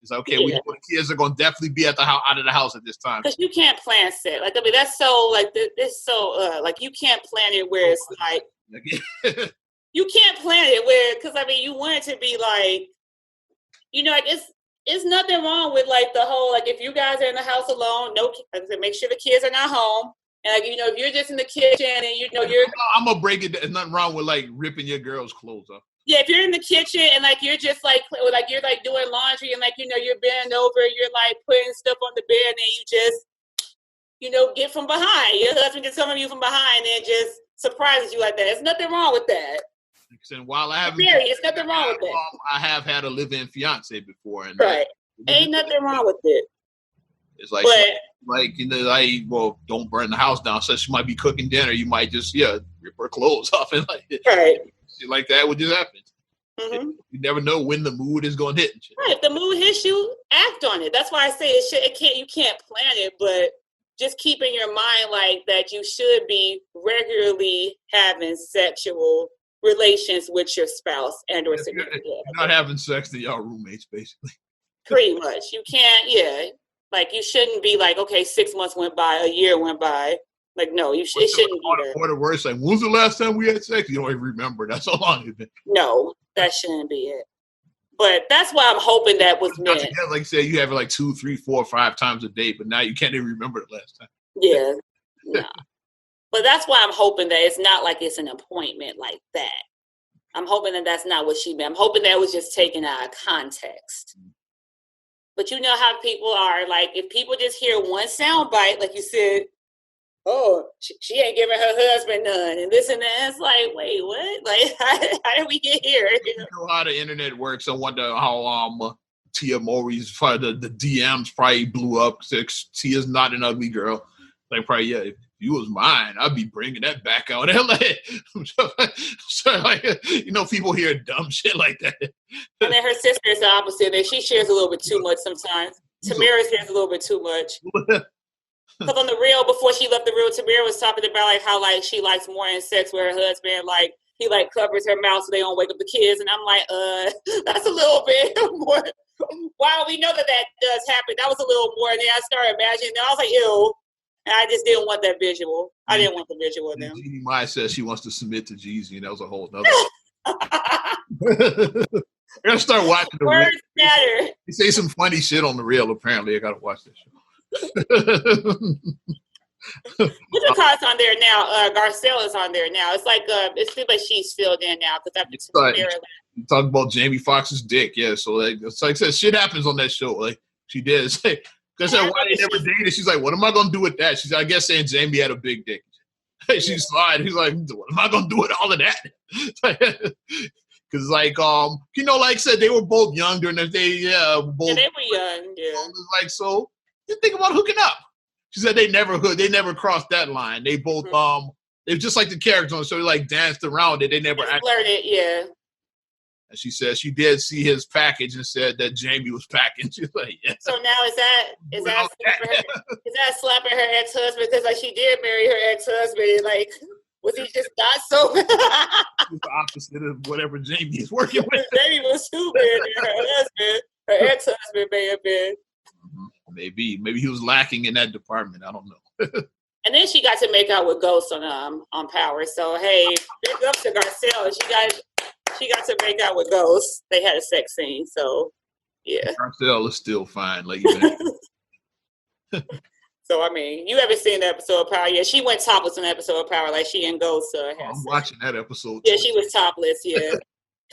It's like, okay, the kids are gonna definitely be out of the house at this time. Because you can't plan sex. That's so it's so you can't plan it where it's like you can't plan it where you want it to be like it's nothing wrong with the whole if you guys are in the house alone, make sure the kids are not home, and if you're just in the kitchen and you're I'm gonna break it. There's nothing wrong with ripping your girl's clothes up. Yeah, if you're in the kitchen and you're just you're doing laundry and you're bending over, you're putting stuff on the bed and you just get from behind. Your husband gets some of you from behind and just surprises you like that. There's nothing wrong with that. And while I haven't, there's nothing wrong with that. I have had a live-in fiance before, and right, ain't nothing wrong with it. It's don't burn the house down. So she might be cooking dinner. You might just rip her clothes off and right, shit like that would just happen. You never know when the mood is going to hit. Right, if the mood hits you, act on it. That's why I say you can't plan it, but just keep in your mind that you should be regularly having sexual relations with your spouse and or significant other. You're not having sex, then y'all roommates, basically. Pretty much. You can't, you shouldn't be okay, 6 months went by, a year went by. No, it shouldn't be that. Or the worst, when was the last time we had sex? You don't even remember. That's how long it's been. No, that shouldn't be it. But that's why I'm hoping that was meant. Together, like you said, you have it 2, 3, 4, 5 times a day, but now you can't even remember the last time. Yeah, no. But that's why I'm hoping that it's not it's an appointment like that. I'm hoping that that's not what she meant. I'm hoping that was just taken out of context. But you know how people are. If people just hear one sound bite, like you said, oh, she ain't giving her husband none, and this and that. It's wait, what? How did we get here? You know how the internet works. I wonder how Tia Mowry's probably the DMs probably blew up. Tia's not an ugly girl. Like probably if you was mine, I'd be bringing that back out. So like, people hear dumb shit like that. And then her sister is the opposite, and she shares a little bit too much sometimes. Tamara shares a little bit too much. Because on the real, before she left the real, Tamara was talking about like how like she likes morning sex with her husband, like he like covers her mouth so they don't wake up the kids, and I'm like, that's a little bit more. Wow, we know that does happen. That was a little more, and then I started imagining. And I was like, ew. And I just didn't want that visual. I didn't want the visual of them. Jeannie Mai says she wants to submit to Jeezy, and that was a whole nother. I gotta start watching the Words real. matter. They say some funny shit on the real. Apparently, I gotta watch that show. What's on there now? Garcella's on there now. It's like it seems like she's filled in now because after you talk about Jamie Foxx's dick, yeah. So like, it's like I said, shit happens on that show. Like she did. It's like, because I said, why they never dated? She's like, what am I gonna do with that? She's, I guess, saying Jamie had a big dick. She's lied. He's like, what am I gonna do with all of that? Because like like I said, they were both young during their day. Yeah, both. Yeah, they were young. Yeah. Like so, you think about hooking up. She said they never crossed that line. They both they just like the characters on the show, they like danced around it. They never flirted, yeah. And she said she did see his package and said that Jamie was packing. She's like, yeah. So now is that slapping her ex-husband because like she did marry her ex-husband and like was he just not so It's the opposite of whatever Jamie is working with. Jamie was stupid and her ex-husband may have been. Maybe he was lacking in that department. I don't know. And then she got to make out with Ghost on Power. So hey, big up to Garcelle. She got to make out with Ghost. They had a sex scene. So yeah. Garcelle is still fine. Like so I mean, you haven't seen the episode of Power yet. She went topless in the episode of Power, like she and Ghost. I'm watching that episode. Yeah, she was topless. Yeah.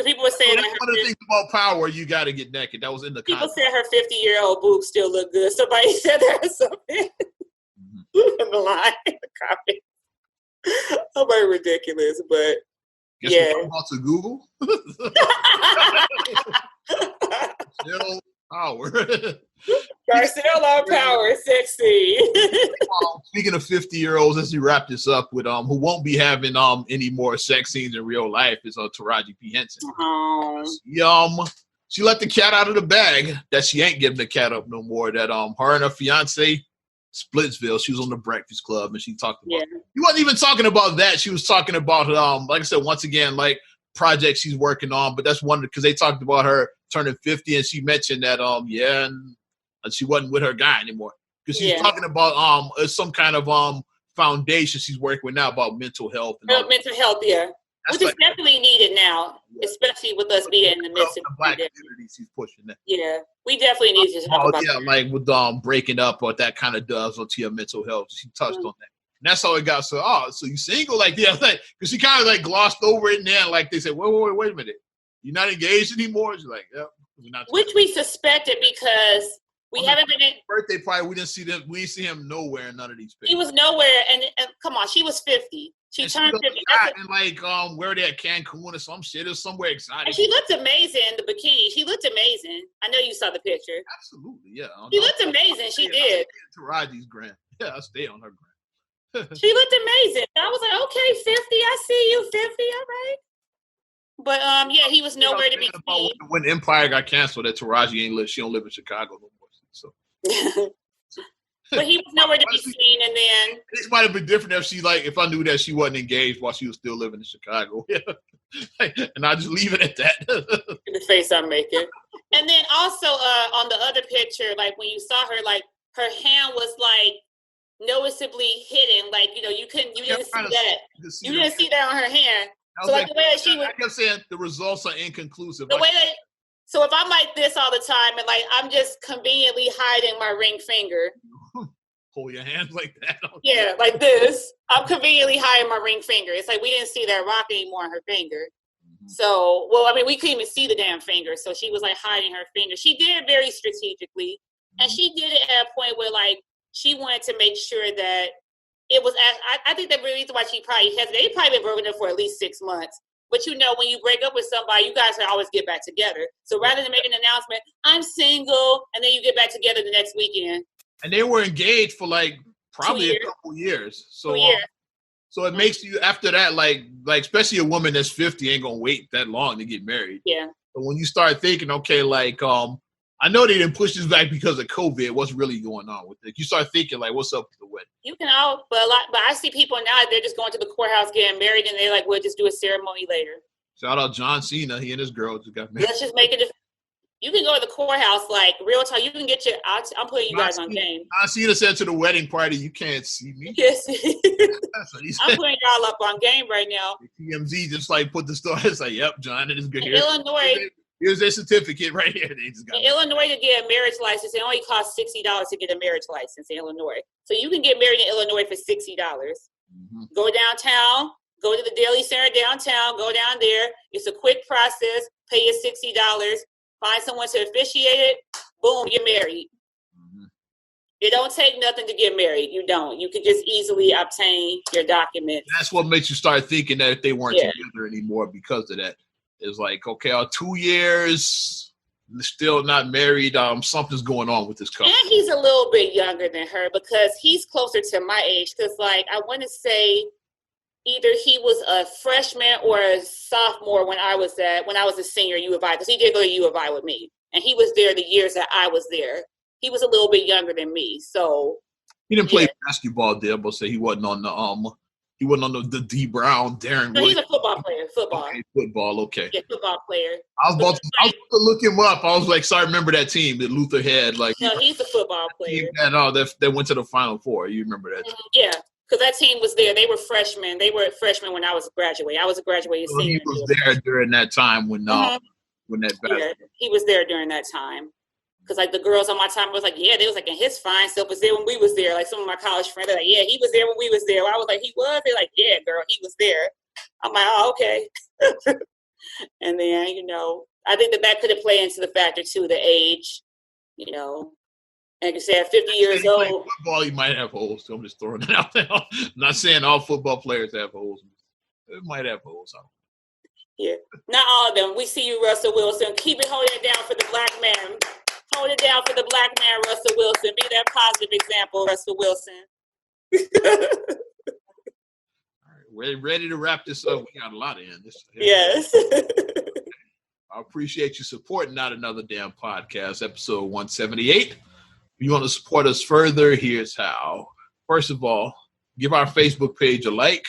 People were saying that's one of the things about Power. You got to get naked. That was in the. People said her 50-year-old boobs still look good. Somebody said there was something in the line in the comments. I'm like ridiculous, but guess yeah. what I'm about to Google. Still Power. Garcelle on Power, sexy. Speaking of 50-year-olds, as we wrap this up with who won't be having any more sex scenes in real life is Taraji P. Henson. She let the cat out of the bag that she ain't giving the cat up no more. That her and her fiance Splitsville, she was on the Breakfast Club and she talked about. Yeah. She wasn't even talking about that. She was talking about like I said, once again, like projects she's working on. But that's one because they talked about her turning 50 and she mentioned that and she wasn't with her guy anymore because she's talking about some kind of foundation she's working with now about mental health. And mental health, yeah. Which is definitely needed now, especially with us being in the midst of the black community. She's pushing that. Yeah, we definitely need to talk about that. Like with breaking up, what that kind of does to your mental health. She touched on that. And that's how it got. So, so you single? Like, yeah, like, because she kind of like glossed over it, and then like they said, wait a minute, you're not engaged anymore? She's like, yeah, we're not. Which we suspected because we haven't been in birthday party. We didn't see them. We didn't see him nowhere in none of these pictures. He was nowhere, and come on, she was 50. She turned 50. And like where they at Cancun or some shit or somewhere exotic. And she looked amazing in the bikini. She looked amazing. I know you saw the picture. Absolutely, yeah. She looked amazing. She did. Taraji's gram. Yeah, I stay on her gram. She looked amazing. I was like, okay, 50. I see you, 50. All right. But yeah, he was nowhere to be seen. When Empire got canceled, that Taraji ain't live. She don't live in Chicago no more. So. But he was nowhere to be seen, and then this might have been different if I knew that she wasn't engaged while she was still living in Chicago. And I just leave it at that. The face I'm making. And then also on the other picture, like when you saw her, like her hand was like noticeably hidden, like you didn't see that. You didn't see that on her hand. So like the way that she was, I kept saying the results are inconclusive. The way that. So if I'm like this all the time and like I'm just conveniently hiding my ring finger. Hold your hands like that. Yeah, like this. I'm conveniently hiding my ring finger. It's like we didn't see that rock anymore on her finger. Mm-hmm. So, we couldn't even see the damn finger. So she was like hiding her finger. She did it very strategically. Mm-hmm. And she did it at a point where like she wanted to make sure that it was, I think the reason why she probably hesitated, they probably been broken up for at least 6 months. But when you break up with somebody, you guys always get back together. So rather than make an announcement, I'm single, and then you get back together the next weekend. And they were engaged for probably a couple years. So, so it makes you after that, like especially a woman that's 50 ain't gonna wait that long to get married. Yeah. But when you start thinking, okay, I know they didn't push this back because of COVID. What's really going on with it? You start thinking, what's up with the wedding? You can but I see people now, they're just going to the courthouse getting married, and they're like, we'll just do a ceremony later. Shout out John Cena. He and his girl just got married. Let's just make it. You can go to the courthouse, real time. You can get I'm putting you guys on game. John Cena said to the wedding party, you can't see me. Yes. I'm putting y'all up on game right now. TMZ just put the story. It's yep, John and his good hair. Illinois. Here's their certificate right here. They just got Illinois to get a marriage license, it only costs $60 to get a marriage license in Illinois. So you can get married in Illinois for $60. Mm-hmm. Go downtown, go to the Daily Center downtown, go down there. It's a quick process. Pay your $60. Find someone to officiate it. Boom, you're married. Mm-hmm. It don't take nothing to get married. You don't. You can just easily obtain your documents. That's what makes you start thinking that if they weren't together anymore because of that. It's okay, 2 years, still not married. Something's going on with this couple. And he's a little bit younger than her because he's closer to my age. Because, I want to say either he was a freshman or a sophomore when I was a senior at U of I. Because he did go to U of I with me, and he was there the years that I was there. He was a little bit younger than me, so he didn't play basketball there, but say he wasn't on the He wasn't on the D Brown, Darren. No, he's a football player. Football. Okay, football. Okay. Yeah, football player. I was about to look him up. I was sorry, remember that team that Luther had? No, he's a football player. That went to the Final Four. You remember that? Yeah, because that team was there. They were freshmen. They were freshmen when I was graduating. I was a graduating senior. He was there during that time when that. Yeah, he was there during that time. Because the girls on my time was they was in his fine self was there when we was there. Some of my college friends, they're yeah, he was there when we was there. I was he was. They're yeah, girl, he was there. I'm oh, okay. And then I think that could have played into the factor too, the age. Like you said, 50 years old. Football, you might have holes. So I'm just throwing it out there. I'm not saying all football players have holes. It might have holes. Yeah, not all of them. We see you, Russell Wilson. Keep it holding it down for the black man. Hold it down for the black man, Russell Wilson. Be that positive example, Russell Wilson. All right, we're ready to wrap this up. We got a lot in this. Yes. I appreciate you supporting Not Another Damn Podcast, episode 178. If you want to support us further, here's how. First of all, give our Facebook page a like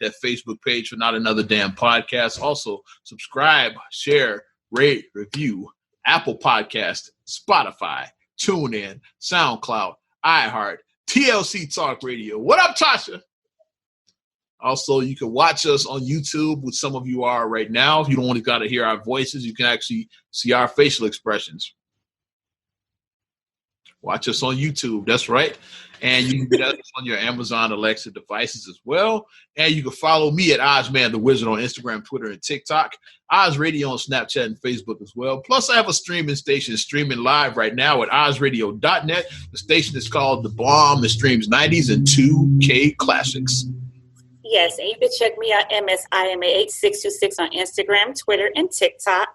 that Facebook page for Not Another Damn Podcast. Also, subscribe, share, rate, review. Apple Podcast, Spotify, TuneIn, SoundCloud, iHeart, TLC Talk Radio. What up, Tasha? Also, you can watch us on YouTube, which some of you are right now. If you don't want to hear our voices, you can actually see our facial expressions. Watch us on YouTube. That's right. And you can get us on your Amazon Alexa devices as well. And you can follow me at Ozman the Wizard on Instagram, Twitter, and TikTok. Oz Radio on Snapchat and Facebook as well. Plus, I have a streaming station streaming live right now at ozradio.net. The station is called The Bomb. It streams 90s and 2K classics. Yes, and you can check me out, MSIMA8626 on Instagram, Twitter, and TikTok.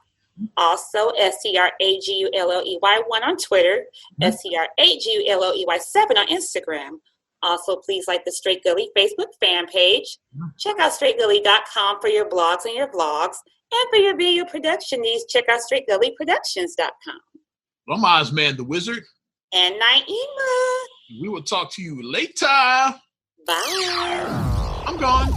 Also, STRAGULLEY1 on Twitter, STRAGULLEY7 on Instagram. Also, please like the Straight Gully Facebook fan page. Check out straightgully.com for your blogs and your vlogs. And for your video production needs, check out straightgullyproductions.com. I'm Ozman the Wizard. And Naima. We will talk to you later. Bye. I'm gone.